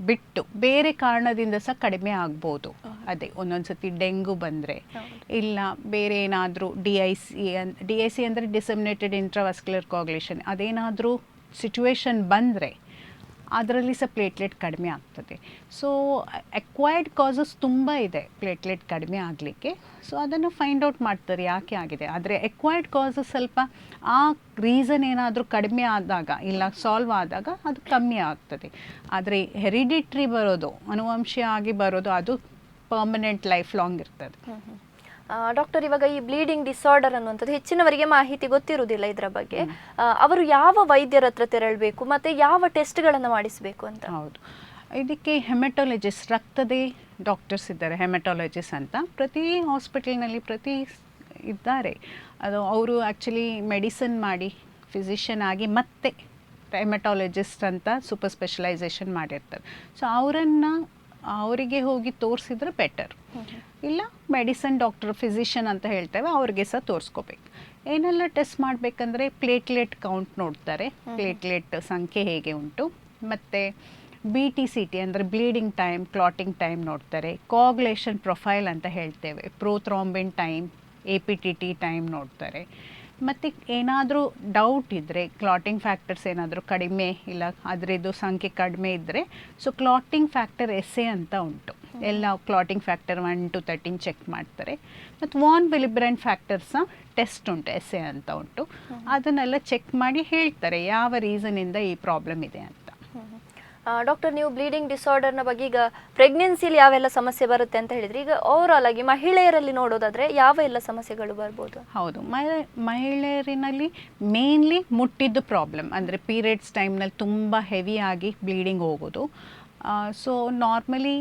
ಬಿಟ್ಟು ಬೇರೆ ಕಾರಣದಿಂದ ಸಹ ಕಡಿಮೆ ಆಗ್ಬೋದು. ಅದೇ ಒಂದೊಂದು ಸತಿ ಡೆಂಗು ಬಂದರೆ ಇಲ್ಲ ಬೇರೆ ಏನಾದರೂ DIC ಅಂದರೆ ಡಿಸೆಮಿನೇಟೆಡ್ ಇಂಟ್ರಾವಸ್ಕ್ಯುಲರ್ ಕೋಗ್ಯುಲೇಷನ್, ಅದೇನಾದರೂ ಸಿಚುವೇಶನ್ ಬಂದರೆ ಅದರಲ್ಲಿ ಸಹ ಪ್ಲೇಟ್ಲೆಟ್ ಕಡಿಮೆ ಆಗ್ತದೆ. ಸೊ ಅಕ್ವೈರ್ಡ್ ಕಾಸಸ್ ತುಂಬ ಇದೆ ಪ್ಲೇಟ್ಲೆಟ್ ಕಡಿಮೆ ಆಗಲಿಕ್ಕೆ. ಸೊ ಅದನ್ನು ಫೈಂಡ್ ಔಟ್ ಮಾಡ್ತಾರೆ ಯಾಕೆ ಆಗಿದೆ. ಆದರೆ ಅಕ್ವೈರ್ಡ್ ಕಾಸಸ್ ಸ್ವಲ್ಪ ಆ ರೀಸನ್ ಏನಾದರೂ ಕಡಿಮೆ ಆದಾಗ ಇಲ್ಲ ಸಾಲ್ವ್ ಆದಾಗ ಅದು ಕಮ್ಮಿ ಆಗ್ತದೆ. ಆದರೆ ಹೆರಿಡಿಟ್ರಿ ಬರೋದು, ಅನುವಂಶೀಯವಾಗಿ ಬರೋದು, ಅದು ಪರ್ಮನೆಂಟ್ ಲೈಫ್ ಲಾಂಗ್ ಇರ್ತದೆ. ಡಾಕ್ಟರ್, ಇವಾಗ ಈ ಬ್ಲೀಡಿಂಗ್ ಡಿಸಾರ್ಡರ್ ಅನ್ನುವಂಥದ್ದು ಹೆಚ್ಚಿನವರಿಗೆ ಮಾಹಿತಿ ಗೊತ್ತಿರುವುದಿಲ್ಲ ಇದರ ಬಗ್ಗೆ. ಅವರು ಯಾವ ವೈದ್ಯರ ಹತ್ರ ತೆರಳಬೇಕು ಮತ್ತು ಯಾವ ಟೆಸ್ಟ್ಗಳನ್ನು ಮಾಡಿಸಬೇಕು ಅಂತ? ಹೌದು, ಇದಕ್ಕೆ ಹೆಮಟಾಲಜಿಸ್ಟ್, ರಕ್ತದೇ ಡಾಕ್ಟರ್ಸ್ ಇದ್ದಾರೆ, ಹೆಮಟಾಲಜಿಸ್ಟ್ ಅಂತ ಪ್ರತಿ ಹಾಸ್ಪಿಟಲ್ನಲ್ಲಿ ಇದ್ದಾರೆ. ಅವರು ಆ್ಯಕ್ಚುಲಿ ಮೆಡಿಸಿನ್ ಮಾಡಿ ಫಿಸಿಷಿಯನ್ ಆಗಿ ಮತ್ತೆ ಹೆಮಟಾಲಜಿಸ್ಟ್ ಅಂತ ಸೂಪರ್ ಸ್ಪೆಷಲೈಸೇಷನ್ ಮಾಡಿರ್ತಾರೆ. ಸೊ ಅವರಿಗೆ ಹೋಗಿ ತೋರಿಸಿದ್ರೆ ಬೆಟರ್. ಇಲ್ಲ ಮೆಡಿಸನ್ ಡಾಕ್ಟರ್, ಫಿಸಿಷಿಯನ್ ಅಂತ ಹೇಳ್ತೇವೆ, ಅವ್ರಿಗೆ ಸಹ ತೋರಿಸ್ಕೋಬೇಕು. ಏನೆಲ್ಲ ಟೆಸ್ಟ್ ಮಾಡಬೇಕಂದ್ರೆ ಪ್ಲೇಟ್ಲೆಟ್ ಕೌಂಟ್ ನೋಡ್ತಾರೆ, ಪ್ಲೇಟ್ಲೆಟ್ ಸಂಖ್ಯೆ ಹೇಗೆ ಉಂಟು, ಮತ್ತು BTCT ಅಂದರೆ ಬ್ಲೀಡಿಂಗ್ ಟೈಮ್, ಕ್ಲಾಟಿಂಗ್ ಟೈಮ್ ನೋಡ್ತಾರೆ. ಕೋಆಗುಲೇಷನ್ ಪ್ರೊಫೈಲ್ ಅಂತ ಹೇಳ್ತೇವೆ, ಪ್ರೋಥ್ರಾಂಬಿನ್ ಟೈಮ್, APTT ಟೈಮ್ ನೋಡ್ತಾರೆ. ಮತ್ತು ಏನಾದರೂ ಡೌಟ್ ಇದ್ದರೆ, ಕ್ಲಾಟಿಂಗ್ ಫ್ಯಾಕ್ಟರ್ಸ್ ಏನಾದರೂ ಕಡಿಮೆ ಇಲ್ಲ ಅದರದ್ದು ಸಂಖ್ಯೆ ಕಡಿಮೆ ಇದ್ದರೆ, ಸೊ ಕ್ಲಾಟಿಂಗ್ ಫ್ಯಾಕ್ಟರ್ SA ಅಂತ ಉಂಟು. ಎಲ್ಲ ಕ್ಲಾಟಿಂಗ್ ಫ್ಯಾಕ್ಟರ್ 1 to 13 ಚೆಕ್ ಮಾಡ್ತಾರೆ. ಮತ್ತು ವಾನ್ ವಿಲಿಬ್ರೆಂಟ್ ಫ್ಯಾಕ್ಟರ್ಸ್ನ ಟೆಸ್ಟ್ ಉಂಟು, SA ಅಂತ ಉಂಟು. ಅದನ್ನೆಲ್ಲ ಚೆಕ್ ಮಾಡಿ ಹೇಳ್ತಾರೆ ಯಾವ ರೀಸನಿಂದ ಈ ಪ್ರಾಬ್ಲಮ್ ಇದೆ ಅಂತ. ಡಾಕ್ಟರ್, ನೀವು ಬ್ಲೀಡಿಂಗ್ ಡಿಸಾರ್ಡರ್ನ ಬಗ್ಗೆ ಈಗ ಪ್ರೆಗ್ನೆನ್ಸಿಲಿ ಯಾವೆಲ್ಲ ಸಮಸ್ಯೆ ಬರುತ್ತೆ ಅಂತ ಹೇಳಿದ್ರಿ. ಈಗ ಓವರಾಲ್ ಆಗಿ ಮಹಿಳೆಯರಲ್ಲಿ ನೋಡೋದಾದ್ರೆ ಯಾವ ಎಲ್ಲ ಸಮಸ್ಯೆಗಳು ಬರ್ಬೋದು? ಹೌದು, ಮಹಿಳೆಯರಿನಲ್ಲಿ ಮೇನ್ಲಿ ಮುಟ್ಟಿದ್ದು ಪ್ರಾಬ್ಲಮ್ ಅಂದರೆ ಪೀರಿಯಡ್ಸ್ ಟೈಮ್ನಲ್ಲಿ ತುಂಬ ಹೆವಿಯಾಗಿ ಬ್ಲೀಡಿಂಗ್ ಹೋಗೋದು. ಸೊ ನಾರ್ಮಲಿ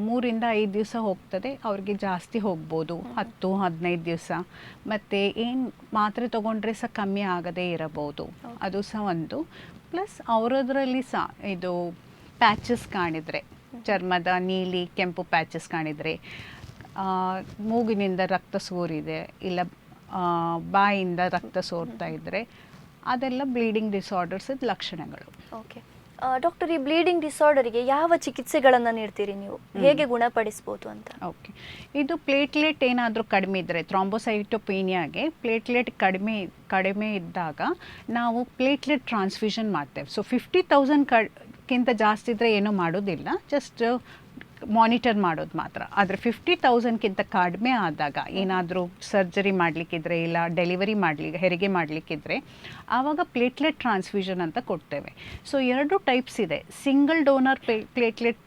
3 ಇಂದ 5 ದಿವಸ ಹೋಗ್ತದೆ, ಅವ್ರಿಗೆ ಜಾಸ್ತಿ ಹೋಗ್ಬೋದು 10-15 ದಿವಸ. ಮತ್ತು ಏನು ಮಾತ್ರೆ ತೊಗೊಂಡ್ರೆ ಸಹ ಕಮ್ಮಿ ಆಗದೇ ಇರಬಹುದು, ಅದು ಸಹ ಒಂದು. ಪ್ಲಸ್ ಅವರದ್ರಲ್ಲಿ ಸಹ ಇದು ಪ್ಯಾಚಸ್ ಕಾಣಿದರೆ, ಚರ್ಮದ ನೀಲಿ ಕೆಂಪು ಪ್ಯಾಚಸ್ ಕಾಣಿದರೆ, ಮೂಗಿನಿಂದ ರಕ್ತ ಸೋರಿದೆ ಇಲ್ಲ ಬಾಯಿಂದ ರಕ್ತ ಸೋರ್ತಾ ಇದ್ದರೆ, ಅದೆಲ್ಲ ಬ್ಲೀಡಿಂಗ್ ಡಿಸಾರ್ಡರ್ಸ್ ಲಕ್ಷಣಗಳು. ಓಕೆ ಡಾಕ್ಟರ್, ಈ ಬ್ಲೀಡಿಂಗ್ ಡಿಸಾರ್ಡರಿಗೆ ಯಾವ ಚಿಕಿತ್ಸೆಗಳನ್ನು ನೀಡ್ತೀರಿ ನೀವು? ಹೇಗೆ ಗುಣಪಡಿಸ್ಬೋದು ಅಂತ? ಓಕೆ, ಇದು ಪ್ಲೇಟ್ಲೆಟ್ ಏನಾದರೂ ಕಡಿಮೆ ಇದ್ದರೆ, ಥ್ರಾಂಬೋಸೈಟೋಪೇನಿಯಾಗೆ ಪ್ಲೇಟ್ಲೆಟ್ ಕಡಿಮೆ ಇದ್ದಾಗ ನಾವು ಪ್ಲೇಟ್ಲೆಟ್ ಟ್ರಾನ್ಸ್ಫ್ಯೂಷನ್ ಮಾಡ್ತೇವೆ. ಸೊ 50,000ಕ್ಕಿಂತ ಜಾಸ್ತಿ ಇದ್ದರೆ ಏನೂ ಮಾಡೋದಿಲ್ಲ, ಜಸ್ಟ್ ಮಾನಿಟರ್ ಮಾಡೋದು ಮಾತ್ರ. ಆದರೆ 50,000ಕ್ಕಿಂತ ಕಡಿಮೆ ಆದಾಗ ಏನಾದರೂ ಸರ್ಜರಿ ಮಾಡಲಿಕ್ಕಿದ್ರೆ ಇಲ್ಲ ಹೆರಿಗೆ ಮಾಡಲಿಕ್ಕಿದ್ರೆ ಆವಾಗ ಪ್ಲೇಟ್ಲೆಟ್ ಟ್ರಾನ್ಸ್ಫ್ಯೂಷನ್ ಅಂತ ಕೊಡ್ತೇವೆ. ಸೊ 2 ಟೈಪ್ಸ್ ಇದೆ, ಸಿಂಗಲ್ ಡೋನರ್ ಪ್ಲೇಟ್ಲೆಟ್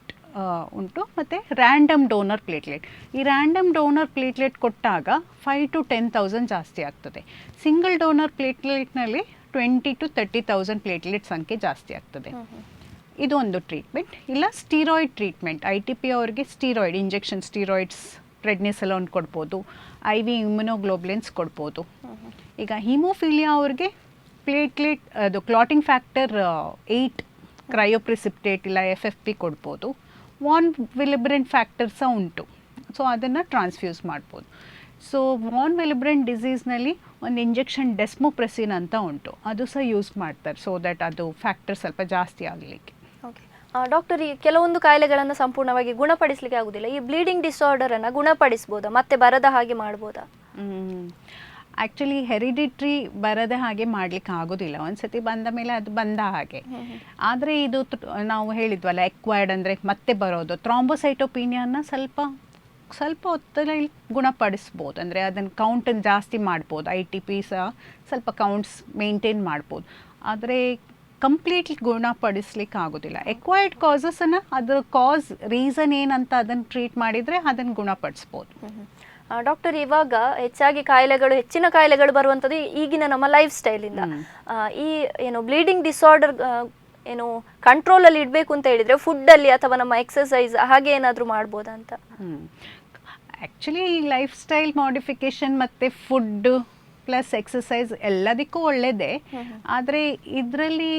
ಉಂಟು ಮತ್ತು ರ್ಯಾಂಡಮ್ ಡೋನರ್ ಪ್ಲೇಟ್ಲೆಟ್. ಈ ರ್ಯಾಂಡಮ್ ಡೋನರ್ ಪ್ಲೇಟ್ಲೆಟ್ ಕೊಟ್ಟಾಗ 5,000 to 10,000 ಜಾಸ್ತಿ ಆಗ್ತದೆ. ಸಿಂಗಲ್ ಡೋನರ್ ಪ್ಲೇಟ್ಲೆಟ್ನಲ್ಲಿ 20,000 to 30,000 ಪ್ಲೇಟ್ಲೆಟ್ ಸಂಖ್ಯೆ ಜಾಸ್ತಿ ಆಗ್ತದೆ. ಇದು ಒಂದು ಟ್ರೀಟ್ಮೆಂಟ್. ಇಲ್ಲ ಸ್ಟೀರಾಯ್ಡ್ ಟ್ರೀಟ್ಮೆಂಟ್, ITP ಅವ್ರಿಗೆ ಸ್ಟೀರಾಯ್ಡ್ ಇಂಜೆಕ್ಷನ್, ಸ್ಟೀರಾಯ್ಡ್ಸ್ ಪ್ರೆಡ್ನಿಸಲೋನ್ ಕೊಡ್ಬೋದು, IV ಇಮ್ಯುನೋಗ್ಲೋಬ್ಲಿನ್ಸ್ ಕೊಡ್ಬೋದು. ಈಗ ಹಿಮೋಫಿಲಿಯಾ ಅವ್ರಿಗೆ ಪ್ಲೇಟ್ಲೆಟ್ ಅದು ಕ್ಲಾಟಿಂಗ್ ಫ್ಯಾಕ್ಟರ್ 8 ಕ್ರಯೋಪ್ರಿಸಿಪ್ಟೇಟ್ ಇಲ್ಲ FFP ಕೊಡ್ಬೋದು. ವಾನ್ ವಿಲಿಬ್ರೆಂಟ್ ಫ್ಯಾಕ್ಟರ್ ಸಹ ಉಂಟು, ಸೊ ಅದನ್ನು ಟ್ರಾನ್ಸ್ಫ್ಯೂಸ್ ಮಾಡ್ಬೋದು. ಸೊ ವಾನ್ ವಿಲಿಬ್ರೆಂಟ್ ಡಿಸೀಸ್ನಲ್ಲಿ ಒಂದು ಇಂಜೆಕ್ಷನ್ ಡೆಸ್ಮೋಪ್ರೆಸಿನ್ ಅಂತ ಉಂಟು, ಅದು ಸಹ ಯೂಸ್ ಮಾಡ್ತಾರೆ, ಸೊ ದಟ್ ಅದು ಫ್ಯಾಕ್ಟರ್ ಸ್ವಲ್ಪ ಜಾಸ್ತಿ ಆಗಲಿಕ್ಕೆ. ಓಕೆ ಡಾಕ್ಟರ್, ಈ ಕೆಲವೊಂದು ಕಾಯಿಲೆಗಳನ್ನು ಸಂಪೂರ್ಣವಾಗಿ ಗುಣಪಡಿಸಲಿಕ್ಕೆ ಆಗೋದಿಲ್ಲ, ಈ ಬ್ಲೀಡಿಂಗ್ ಡಿಸಾರ್ಡರನ್ನು ಗುಣಪಡಿಸ್ಬೋದಾ, ಮತ್ತೆ ಬರದ ಹಾಗೆ ಮಾಡ್ಬೋದಾ? ಆ್ಯಕ್ಚುಲಿ ಹೆರಿಡಿಟ್ರಿ ಬರದ ಹಾಗೆ ಮಾಡ್ಲಿಕ್ಕೆ ಆಗೋದಿಲ್ಲ, ಒಂದ್ಸತಿ ಬಂದ ಮೇಲೆ ಅದು ಬಂದ ಹಾಗೆ. ಆದರೆ ಇದು ನಾವು ಹೇಳಿದ್ವಲ್ಲ ಎಕ್ವೈರ್ಡ್ ಅಂದರೆ ಮತ್ತೆ ಬರೋದು, ಥ್ರಾಂಬೋಸೈಟೋಪೀನಿಯಾನ ಸ್ವಲ್ಪ ಹೊತ್ತಲ್ಲಿ ಗುಣಪಡಿಸ್ಬೋದು. ಅಂದರೆ ಅದನ್ನು ಕೌಂಟನ್ನು ಜಾಸ್ತಿ ಮಾಡ್ಬೋದು, ITP ಸಹ ಸ್ವಲ್ಪ ಕೌಂಟ್ಸ್ ಮೇಂಟೈನ್ ಮಾಡ್ಬೋದು. ಆದರೆ ಕಂಪ್ಲೀಟ್ಲಿ ಗುಣಪಡಿಸ್ಲಿಕ್ಕೆ ಆಗೋದಿಲ್ಲ. ಎಕ್ವೈರ್ಡ್ ಕಾಸಸನ್ನು ಅದರ ರೀಸನ್ ಏನಂತ ಅದನ್ನು ಟ್ರೀಟ್ ಮಾಡಿದರೆ ಅದನ್ನು ಗುಣಪಡಿಸ್ಬೋದು. ಡಾಕ್ಟರ್, ಇವಾಗ ಹೆಚ್ಚಿನ ಕಾಯಿಲೆಗಳು ಬರುವಂಥದ್ದು ಈಗಿನ ನಮ್ಮ ಲೈಫ್ ಸ್ಟೈಲಿಂದ. ಈ ಏನು ಬ್ಲೀಡಿಂಗ್ ಡಿಸಾರ್ಡರ್ ಏನು ಕಂಟ್ರೋಲಲ್ಲಿ ಇಡಬೇಕು ಅಂತ ಹೇಳಿದರೆ ಫುಡ್ಡಲ್ಲಿ ಅಥವಾ ನಮ್ಮ ಎಕ್ಸಸೈಸ್ ಹಾಗೆ ಏನಾದರೂ ಮಾಡ್ಬೋದಾ ಅಂತ? ಆ್ಯಕ್ಚುಲಿ ಲೈಫ್ ಸ್ಟೈಲ್ ಮಾಡಿಫಿಕೇಷನ್ ಮತ್ತು ಫುಡ್ ಪ್ಲಸ್ ಎಕ್ಸಸೈಸ್ ಎಲ್ಲದಕ್ಕೂ ಒಳ್ಳೆಯದೇ. ಆದರೆ ಇದರಲ್ಲಿ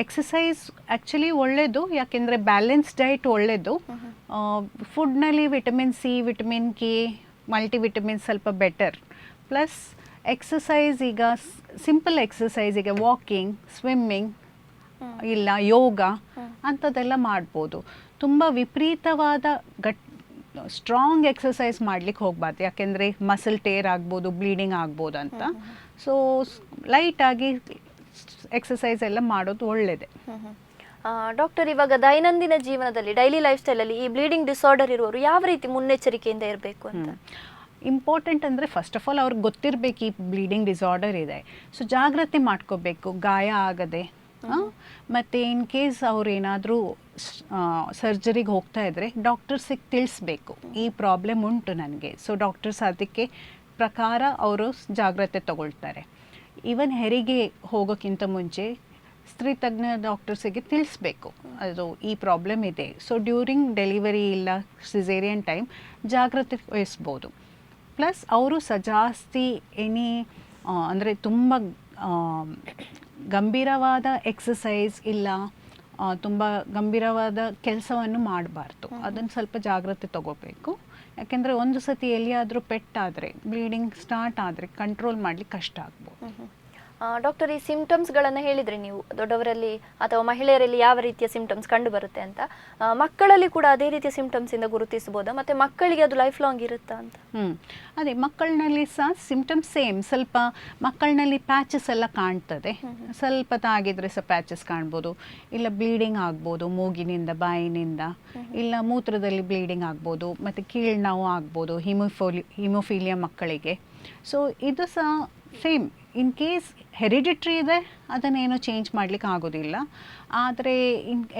ಎಕ್ಸಸೈಸ್ ಆ್ಯಕ್ಚುಲಿ ಒಳ್ಳೆಯದು, ಯಾಕೆಂದರೆ ಬ್ಯಾಲೆನ್ಸ್ ಡಯಟ್ ಒಳ್ಳೆಯದು. ಫುಡ್ನಲ್ಲಿ vitamin C, vitamin K, multivitamin ಸ್ವಲ್ಪ ಬೆಟರ್. ಪ್ಲಸ್ ಎಕ್ಸಸೈಸ್, ಈಗ ಸಿಂಪಲ್ ಎಕ್ಸಸೈಸ್, ಈಗ ವಾಕಿಂಗ್, ಸ್ವಿಮ್ಮಿಂಗ್ ಇಲ್ಲ ಯೋಗ ಅಂಥದ್ದೆಲ್ಲ ಮಾಡ್ಬೋದು. ತುಂಬ ವಿಪರೀತವಾದ ಸ್ಟ್ರಾಂಗ್ ಎಕ್ಸಸೈಸ್ ಮಾಡ್ಲಿಕ್ಕೆ ಹೋಗಬಾರ್ದು, ಯಾಕೆಂದರೆ ಮಸಲ್ ಟೇರ್ ಆಗ್ಬೋದು, ಬ್ಲೀಡಿಂಗ್ ಆಗ್ಬೋದು ಅಂತ. ಸೊ ಲೈಟಾಗಿ ಎಕ್ಸಸೈಸ್ ಎಲ್ಲ ಮಾಡೋದು ಒಳ್ಳೆಯದೇ. ಡಾಕ್ಟರ್, ಇವಾಗ ದೈನಂದಿನ ಜೀವನದಲ್ಲಿ ಡೈಲಿ ಲೈಫ್ ಸ್ಟೈಲಲ್ಲಿ ಈ ಬ್ಲೀಡಿಂಗ್ ಡಿಸಾರ್ಡರ್ ಇರುವವರು ಯಾವ ರೀತಿ ಮುನ್ನೆಚ್ಚರಿಕೆಯಿಂದ ಇರಬೇಕು ಅಂತ? ಇಂಪಾರ್ಟೆಂಟ್ ಅಂದರೆ ಫಸ್ಟ್ ಆಫ್ ಆಲ್ ಅವ್ರಿಗೆ ಗೊತ್ತಿರಬೇಕು ಈ ಬ್ಲೀಡಿಂಗ್ ಡಿಸಾರ್ಡರ್ ಇದೆ, ಸೊ ಜಾಗ್ರತೆ ಮಾಡ್ಕೋಬೇಕು, ಗಾಯ ಆಗದೆ. ಮತ್ತು ಇನ್ ಕೇಸ್ ಅವ್ರು ಏನಾದರೂ ಸರ್ಜರಿಗೆ ಹೋಗ್ತಾ ಇದ್ದರೆ ಡಾಕ್ಟರ್ಸಿಗೆ ತಿಳಿಸ್ಬೇಕು ಈ ಪ್ರಾಬ್ಲಮ್ ಉಂಟು ನನಗೆ. ಸೊ ಡಾಕ್ಟರ್ಸ್ ಅದಕ್ಕೆ ಪ್ರಕಾರ ಅವರು ಜಾಗ್ರತೆ ತಗೊಳ್ತಾರೆ. ಈವನ್ ಹೆರಿಗೆ ಹೋಗೋಕ್ಕಿಂತ ಮುಂಚೆ ಸ್ತ್ರೀ ತಜ್ಞ ಡಾಕ್ಟರ್ಸಿಗೆ ತಿಳಿಸ್ಬೇಕು ಅದು ಈ ಪ್ರಾಬ್ಲಮ್ ಇದೆ. ಸೊ ಡ್ಯೂರಿಂಗ್ ಡೆಲಿವರಿ ಇಲ್ಲ ಸಿಸೇರಿಯನ್ ಟೈಮ್ ಜಾಗ್ರತೆ ವಹಿಸ್ಬೋದು. ಪ್ಲಸ್ ಅವರು ಜಾಸ್ತಿ ಅಂದರೆ ತುಂಬ ಗಂಭೀರವಾದ ಎಕ್ಸಸೈಸ್ ಇಲ್ಲ ತುಂಬ ಗಂಭೀರವಾದ ಕೆಲಸವನ್ನು ಮಾಡಬಾರ್ದು, ಅದನ್ನು ಸ್ವಲ್ಪ ಜಾಗ್ರತೆ ತಗೋಬೇಕು. ಯಾಕೆಂದರೆ ಒಂದು ಸತಿ ಎಲ್ಲಿಯಾದರೂ ಪೆಟ್ಟಾದರೆ ಬ್ಲೀಡಿಂಗ್ ಸ್ಟಾರ್ಟ್ ಆದರೆ ಕಂಟ್ರೋಲ್ ಮಾಡಲಿಕ್ಕೆ ಕಷ್ಟ ಆಗ್ಬೋದು. ಡಾಕ್ಟರ್, ಈ ಸಿಂಪ್ಟಮ್ಸ್ಗಳನ್ನು ಹೇಳಿದ್ರಿ ನೀವು, ದೊಡ್ಡವರಲ್ಲಿ ಅಥವಾ ಮಹಿಳೆಯರಲ್ಲಿ ಯಾವ ರೀತಿಯ ಸಿಂಪ್ಟಮ್ಸ್ ಕಂಡು ಬರುತ್ತೆ ಅಂತ. ಮಕ್ಕಳಲ್ಲಿ ಕೂಡ ಅದೇ ರೀತಿಯ ಸಿಂಪ್ಟಮ್ಸ್ ಇಂದ ಗುರುತಿಸಬಹುದಾ, ಮತ್ತೆ ಮಕ್ಕಳಿಗೆ ಅದು ಲೈಫ್ ಲಾಂಗ್ ಇರುತ್ತಾ ಅಂತ? ಅದೇ, ಮಕ್ಕಳಲ್ಲಿ ಸಹ ಸಿಂಪ್ಟಮ್ಸ್ ಸೇಮ್. ಸ್ವಲ್ಪ ಮಕ್ಕಳಲ್ಲಿ ಪ್ಯಾಚಸ್ ಎಲ್ಲ ಕಾಣ್ತದೆ. ಸ್ವಲ್ಪ ತಾಗಿದ್ರೆ ಸಹ ಪ್ಯಾಚಸ್ ಕಾಣ್ಬೋದು, ಇಲ್ಲ ಬ್ಲೀಡಿಂಗ್ ಆಗ್ಬೋದು ಮೂಗಿನಿಂದ ಬಾಯಿನಿಂದ, ಇಲ್ಲ ಮೂತ್ರದಲ್ಲಿ ಬ್ಲೀಡಿಂಗ್ ಆಗ್ಬೋದು, ಮತ್ತು ಕೀಳ್ನೋವು ಆಗ್ಬೋದು ಹಿಮೋಫೀಲಿಯಾ ಮಕ್ಕಳಿಗೆ. ಸೊ ಇದು ಸಹ ಸೇಮ್. ಇನ್ ಕೇಸ್ ಹೆರಿಡಿಟ್ರಿ ಇದೆ ಅದನ್ನೇನು ಚೇಂಜ್ ಮಾಡಲಿಕ್ಕೆ ಆಗೋದಿಲ್ಲ, ಆದರೆ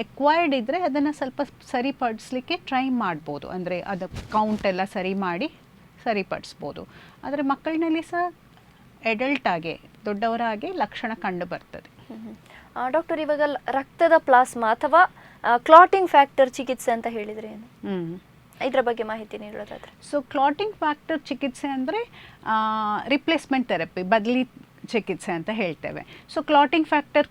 ಎಕ್ವೈರ್ಡ್ ಇದ್ದರೆ ಅದನ್ನು ಸ್ವಲ್ಪ ಸರಿಪಡಿಸ್ಲಿಕ್ಕೆ ಟ್ರೈ ಮಾಡ್ಬೋದು. ಅಂದರೆ ಅದು ಕೌಂಟ್ ಎಲ್ಲ ಸರಿಪಡಿಸ್ಬೋದು. ಆದರೆ ಮಕ್ಕಳಿನಲ್ಲಿ ಸಹ ಅಡಲ್ಟಾಗೆ ದೊಡ್ಡವರಾಗೆ ಲಕ್ಷಣ ಕಂಡು ಬರ್ತದೆ. ಡಾಕ್ಟರ್, ಇವಾಗ ರಕ್ತದ ಪ್ಲಾಸ್ಮಾ ಅಥವಾ ಕ್ಲಾಟಿಂಗ್ ಫ್ಯಾಕ್ಟರ್ ಚಿಕಿತ್ಸೆ ಅಂತ ಹೇಳಿದ್ರೆ ಏನು, ಇದರ ಬಗ್ಗೆ ಮಾಹಿತಿ ನೀಡೋದಾದ್ರೆ? ಸೊ ಕ್ಲಾಟಿಂಗ್ ಫ್ಯಾಕ್ಟರ್ ಚಿಕಿತ್ಸೆ ಅಂದರೆ ರಿಪ್ಲೇಸ್ಮೆಂಟ್ ಥೆರಪಿ, ಬದಲಿ ಚಿಕಿತ್ಸೆ ಅಂತ ಹೇಳ್ತೇವೆ. ಸೊ ಕ್ಲಾಟಿಂಗ್ ಫ್ಯಾಕ್ಟರ್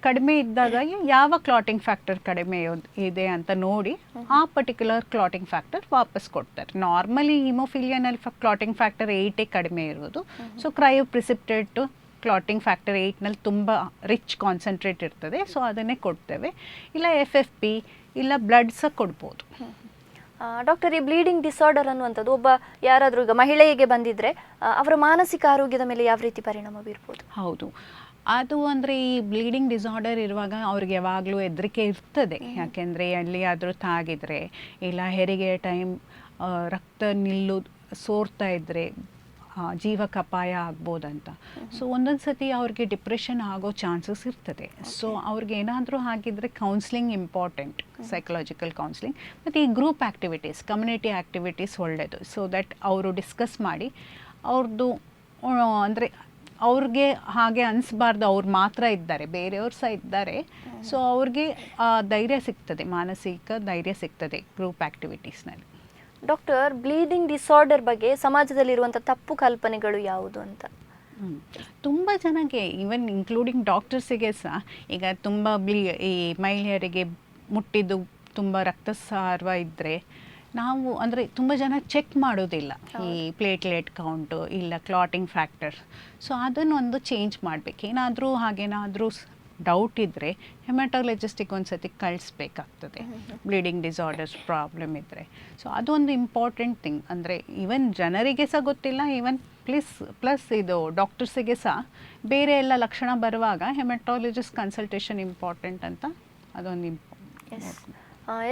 ಕಡಿಮೆ ಇದ್ದಾಗ ಯಾವ ಕ್ಲಾಟಿಂಗ್ ಫ್ಯಾಕ್ಟರ್ ಕಡಿಮೆ ಇದೆ ಅಂತ ನೋಡಿ ಆ ಪರ್ಟಿಕ್ಯುಲರ್ ಕ್ಲಾಟಿಂಗ್ ಫ್ಯಾಕ್ಟರ್ ವಾಪಸ್ ಕೊಡ್ತಾರೆ. ನಾರ್ಮಲಿ ಹಿಮೋಫಿಲಿಯಾನಲ್ಲಿ ಕ್ಲಾಟಿಂಗ್ ಫ್ಯಾಕ್ಟರ್ 8 ಕಡಿಮೆ ಇರೋದು. ಸೊ ಕ್ರಯೋಪ್ರಿಸಿಪಿಟೇಟ್ ಕ್ಲಾಟಿಂಗ್ ಫ್ಯಾಕ್ಟರ್ 8ನಲ್ಲಿ ತುಂಬ ರಿಚ್ ಕಾನ್ಸಂಟ್ರೇಟ್ ಇರ್ತದೆ. ಸೊ ಅದನ್ನೇ ಕೊಡ್ತೇವೆ. ಇಲ್ಲ FFP ಇಲ್ಲ ಬ್ಲಡ್ ಸಹ ಕೊಡ್ಬೋದು. ಡಾಕ್ಟರ್, ಈ ಬ್ಲೀಡಿಂಗ್ ಡಿಸಾರ್ಡರ್ ಅನ್ನುವಂಥದ್ದು ಒಬ್ಬ ಯಾರಾದರೂ ಈಗ ಮಹಿಳೆಗೆ ಬಂದಿದ್ರೆ ಅವರ ಮಾನಸಿಕ ಆರೋಗ್ಯದ ಮೇಲೆ ಯಾವ ರೀತಿ ಪರಿಣಾಮ ಬೀರ್ಬೋದು? ಹೌದು, ಅದು ಅಂದರೆ ಈ ಬ್ಲೀಡಿಂಗ್ ಡಿಸಾರ್ಡರ್ ಇರುವಾಗ ಅವ್ರಿಗೆ ಯಾವಾಗಲೂ ಹೆದರಿಕೆ ಇರ್ತದೆ. ಯಾಕೆಂದರೆ ಎಲ್ಲಿಯಾದರೂ ತಾಗಿದರೆ ಇಲ್ಲ ಹೆರಿಗೆ ಟೈಮ್ ರಕ್ತ ಸೋರ್ತಾ ಇದ್ದರೆ ಜೀವಕ್ಕೆ ಅಪಾಯ ಆಗ್ಬೋದಂತ. ಸೊ ಒಂದೊಂದು ಸತಿ ಅವ್ರಿಗೆ ಡಿಪ್ರೆಷನ್ ಆಗೋ ಚಾನ್ಸಸ್ ಇರ್ತದೆ. ಸೊ ಅವ್ರಿಗೆ ಏನಾದರೂ ಆಗಿದ್ದರೆ ಕೌನ್ಸ್ಲಿಂಗ್ ಇಂಪಾರ್ಟೆಂಟ್, ಸೈಕಲಾಜಿಕಲ್ ಕೌನ್ಸ್ಲಿಂಗ್. ಮತ್ತು ಈ ಗ್ರೂಪ್ ಆ್ಯಕ್ಟಿವಿಟೀಸ್, ಕಮ್ಯುನಿಟಿ ಆ್ಯಕ್ಟಿವಿಟೀಸ್ ಒಳ್ಳೆಯದು. ಸೊ ದಟ್ ಅವರು ಡಿಸ್ಕಸ್ ಮಾಡಿ ಅವ್ರದ್ದು ಅಂದರೆ ಅವ್ರಿಗೆ ಹಾಗೆ ಅನಿಸ್ಬಾರ್ದು ಅವ್ರು ಮಾತ್ರ ಇದ್ದಾರೆ, ಬೇರೆಯವ್ರು ಸಹ ಇದ್ದಾರೆ. ಸೊ ಅವ್ರಿಗೆ ಧೈರ್ಯ ಸಿಗ್ತದೆ, ಮಾನಸಿಕ ಧೈರ್ಯ ಸಿಗ್ತದೆ ಗ್ರೂಪ್ ಆ್ಯಕ್ಟಿವಿಟೀಸ್ನಲ್ಲಿ. ಡಾಕ್ಟರ್, ಬ್ಲೀಡಿಂಗ್ ಡಿಸಾರ್ಡರ್ ಬಗ್ಗೆ ಸಮಾಜದಲ್ಲಿರುವಂಥ ತಪ್ಪು ಕಲ್ಪನೆಗಳು ಯಾವುದು ಅಂತ? ತುಂಬ ಜನಕ್ಕೆ, ಈವನ್ ಇನ್ಕ್ಲೂಡಿಂಗ್ ಡಾಕ್ಟರ್ಸಿಗೆ ಸಹ ಈಗ ತುಂಬ ಈ ಮಹಿಳೆಯರಿಗೆ ಮುಟ್ಟಿದ್ದು ತುಂಬ ರಕ್ತಸ್ರಾವ ಇದ್ದರೆ ನಾವು ಅಂದರೆ ತುಂಬ ಜನ ಚೆಕ್ ಮಾಡೋದಿಲ್ಲ ಈ ಪ್ಲೇಟ್ಲೆಟ್ ಕೌಂಟು ಇಲ್ಲ ಕ್ಲಾಟಿಂಗ್ ಫ್ಯಾಕ್ಟರ್. ಸೊ ಅದನ್ನೊಂದು ಚೇಂಜ್ ಮಾಡಬೇಕು. ಹಾಗೇನಾದರೂ ಡೌಟ್ ಇದ್ದರೆ ಹೆಮಟಾಲಜಿಸ್ಟಿಗೆ ಒಂದು ಸತಿ ಕಳಿಸ್ಬೇಕಾಗ್ತದೆ, ಬ್ಲೀಡಿಂಗ್ ಡಿಸಾರ್ಡರ್ಸ್ ಪ್ರಾಬ್ಲಮ್ ಇದ್ದರೆ. ಸೊ ಅದೊಂದು ಇಂಪಾರ್ಟೆಂಟ್ ಥಿಂಗ್. ಅಂದರೆ ಈವನ್ ಜನರಿಗೆ ಸಹ ಗೊತ್ತಿಲ್ಲ, ಈವನ್ ಪ್ಲಸ್ ಇದು ಡಾಕ್ಟರ್ಸಿಗೆ ಸಹ ಬೇರೆ ಎಲ್ಲ ಲಕ್ಷಣ ಬರುವಾಗ ಹೆಮಟಾಲಜಿಸ್ಟ್ ಕನ್ಸಲ್ಟೇಷನ್ ಇಂಪಾರ್ಟೆಂಟ್ ಅಂತ ಅದೊಂದು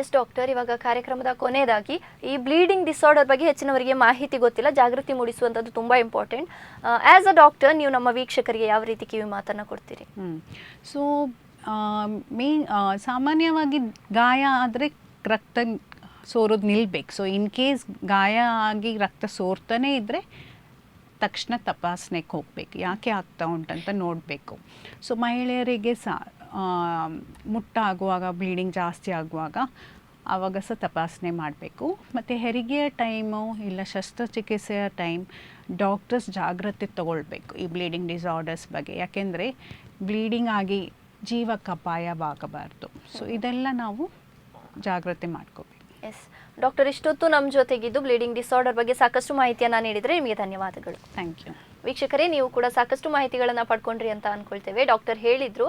ಎಸ್ ಡಾಕ್ಟರ್, ಇವಾಗ ಕಾರ್ಯಕ್ರಮದ ಕೊನೆಯದಾಗಿ ಈ ಬ್ಲೀಡಿಂಗ್ ಡಿಸಾರ್ಡರ್ ಬಗ್ಗೆ ಹೆಚ್ಚಿನವರಿಗೆ ಮಾಹಿತಿ ಗೊತ್ತಿಲ್ಲ, ಜಾಗೃತಿ ಮೂಡಿಸುವಂಥದ್ದು ತುಂಬ ಇಂಪಾರ್ಟೆಂಟ್. ಆ್ಯಸ್ ಅ ಡಾಕ್ಟರ್ ನೀವು ನಮ್ಮ ವೀಕ್ಷಕರಿಗೆ ಯಾವ ರೀತಿ ಕಿವಿ ಮಾತನ್ನು ಕೊಡ್ತೀರಿ? ಸೊ ಸಾಮಾನ್ಯವಾಗಿ ಗಾಯ ಆದರೆ ರಕ್ತ ಸೋರೋದು ನಿಲ್ಲಬೇಕು. ಸೊ ಇನ್ ಕೇಸ್ ಗಾಯ ಆಗಿ ರಕ್ತ ಸೋರ್ತಾನೇ ಇದ್ದರೆ ತಕ್ಷಣ ತಪಾಸಣೆಗೆ ಹೋಗಬೇಕು, ಯಾಕೆ ಆಗ್ತಾ ಉಂಟಂತ ನೋಡಬೇಕು. ಸೊ ಮಹಿಳೆಯರಿಗೆ ಸಹ ಮುಟ್ಟಾಗುವಾಗ ಬ್ಲೀಡಿಂಗ್ ಜಾಸ್ತಿ ಆಗುವಾಗ ಆವಾಗ ಸಹ ತಪಾಸಣೆ ಮಾಡಬೇಕು. ಮತ್ತು ಹೆರಿಗೆಯ ಟೈಮು ಇಲ್ಲ ಶಸ್ತ್ರಚಿಕಿತ್ಸೆಯ ಟೈಮ್ ಡಾಕ್ಟರ್ಸ್ ಜಾಗ್ರತೆ ತಗೊಳ್ಬೇಕು ಈ ಬ್ಲೀಡಿಂಗ್ ಡಿಸಾರ್ಡರ್ಸ್ ಬಗ್ಗೆ. ಯಾಕೆಂದರೆ ಬ್ಲೀಡಿಂಗ್ ಆಗಿ ಜೀವಕ್ಕೆ ಅಪಾಯವಾಗಬಾರ್ದು. ಸೊ ಇದೆಲ್ಲ ನಾವು ಜಾಗ್ರತೆ ಮಾಡ್ಕೋಬೇಕು. ಎಸ್ ಡಾಕ್ಟರ್, ಇಷ್ಟೊತ್ತು ನಮ್ಮ ಜೊತೆಗಿದ್ದು ಬ್ಲೀಡಿಂಗ್ ಡಿಸಾರ್ಡರ್ ಬಗ್ಗೆ ಸಾಕಷ್ಟು ಮಾಹಿತಿಯನ್ನು ನೀಡಿದರೆ ನಿಮಗೆ ಧನ್ಯವಾದಗಳು. Thank you. ವೀಕ್ಷಕರೇ, ನೀವು ಕೂಡ ಸಾಕಷ್ಟು ಮಾಹಿತಿಗಳನ್ನು ಪಡ್ಕೊಂಡ್ರಿ ಅಂತ ಅಂದ್ಕೊಳ್ತೇವೆ. ಡಾಕ್ಟರ್ ಹೇಳಿದ್ರು,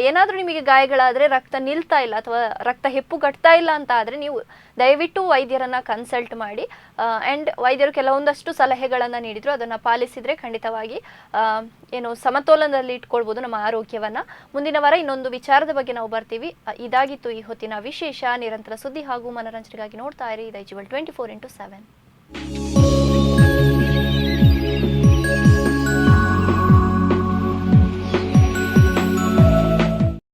ಏನಾದರೂ ನಿಮಗೆ ಗಾಯಗಳಾದರೆ ರಕ್ತ ನಿಲ್ತಾ ಇಲ್ಲ ಅಥವಾ ರಕ್ತ ಹೆಪ್ಪುಗಟ್ತಾ ಇಲ್ಲ ಅಂತ ಆದರೆ ನೀವು ದಯವಿಟ್ಟು ವೈದ್ಯರನ್ನು ಕನ್ಸಲ್ಟ್ ಮಾಡಿ. ಆ್ಯಂಡ್ ವೈದ್ಯರು ಕೆಲವೊಂದಷ್ಟು ಸಲಹೆಗಳನ್ನು ನೀಡಿದರು, ಅದನ್ನು ಪಾಲಿಸಿದರೆ ಖಂಡಿತವಾಗಿ ಸಮತೋಲನದಲ್ಲಿ ಇಟ್ಕೊಳ್ಬೋದು ನಮ್ಮ ಆರೋಗ್ಯವನ್ನು. ಮುಂದಿನ ವಾರ ಇನ್ನೊಂದು ವಿಚಾರದ ಬಗ್ಗೆ ನಾವು ಬರ್ತೀವಿ. ಇದಾಗಿತ್ತು ಈ ಹೊತ್ತಿನ ವಿಶೇಷ. ನಿರಂತರ ಸುದ್ದಿ ಹಾಗೂ ಮನರಂಜನೆಗಾಗಿ ನೋಡ್ತಾ ಇರಿ ದೈಜಿವಲ್ 24x7.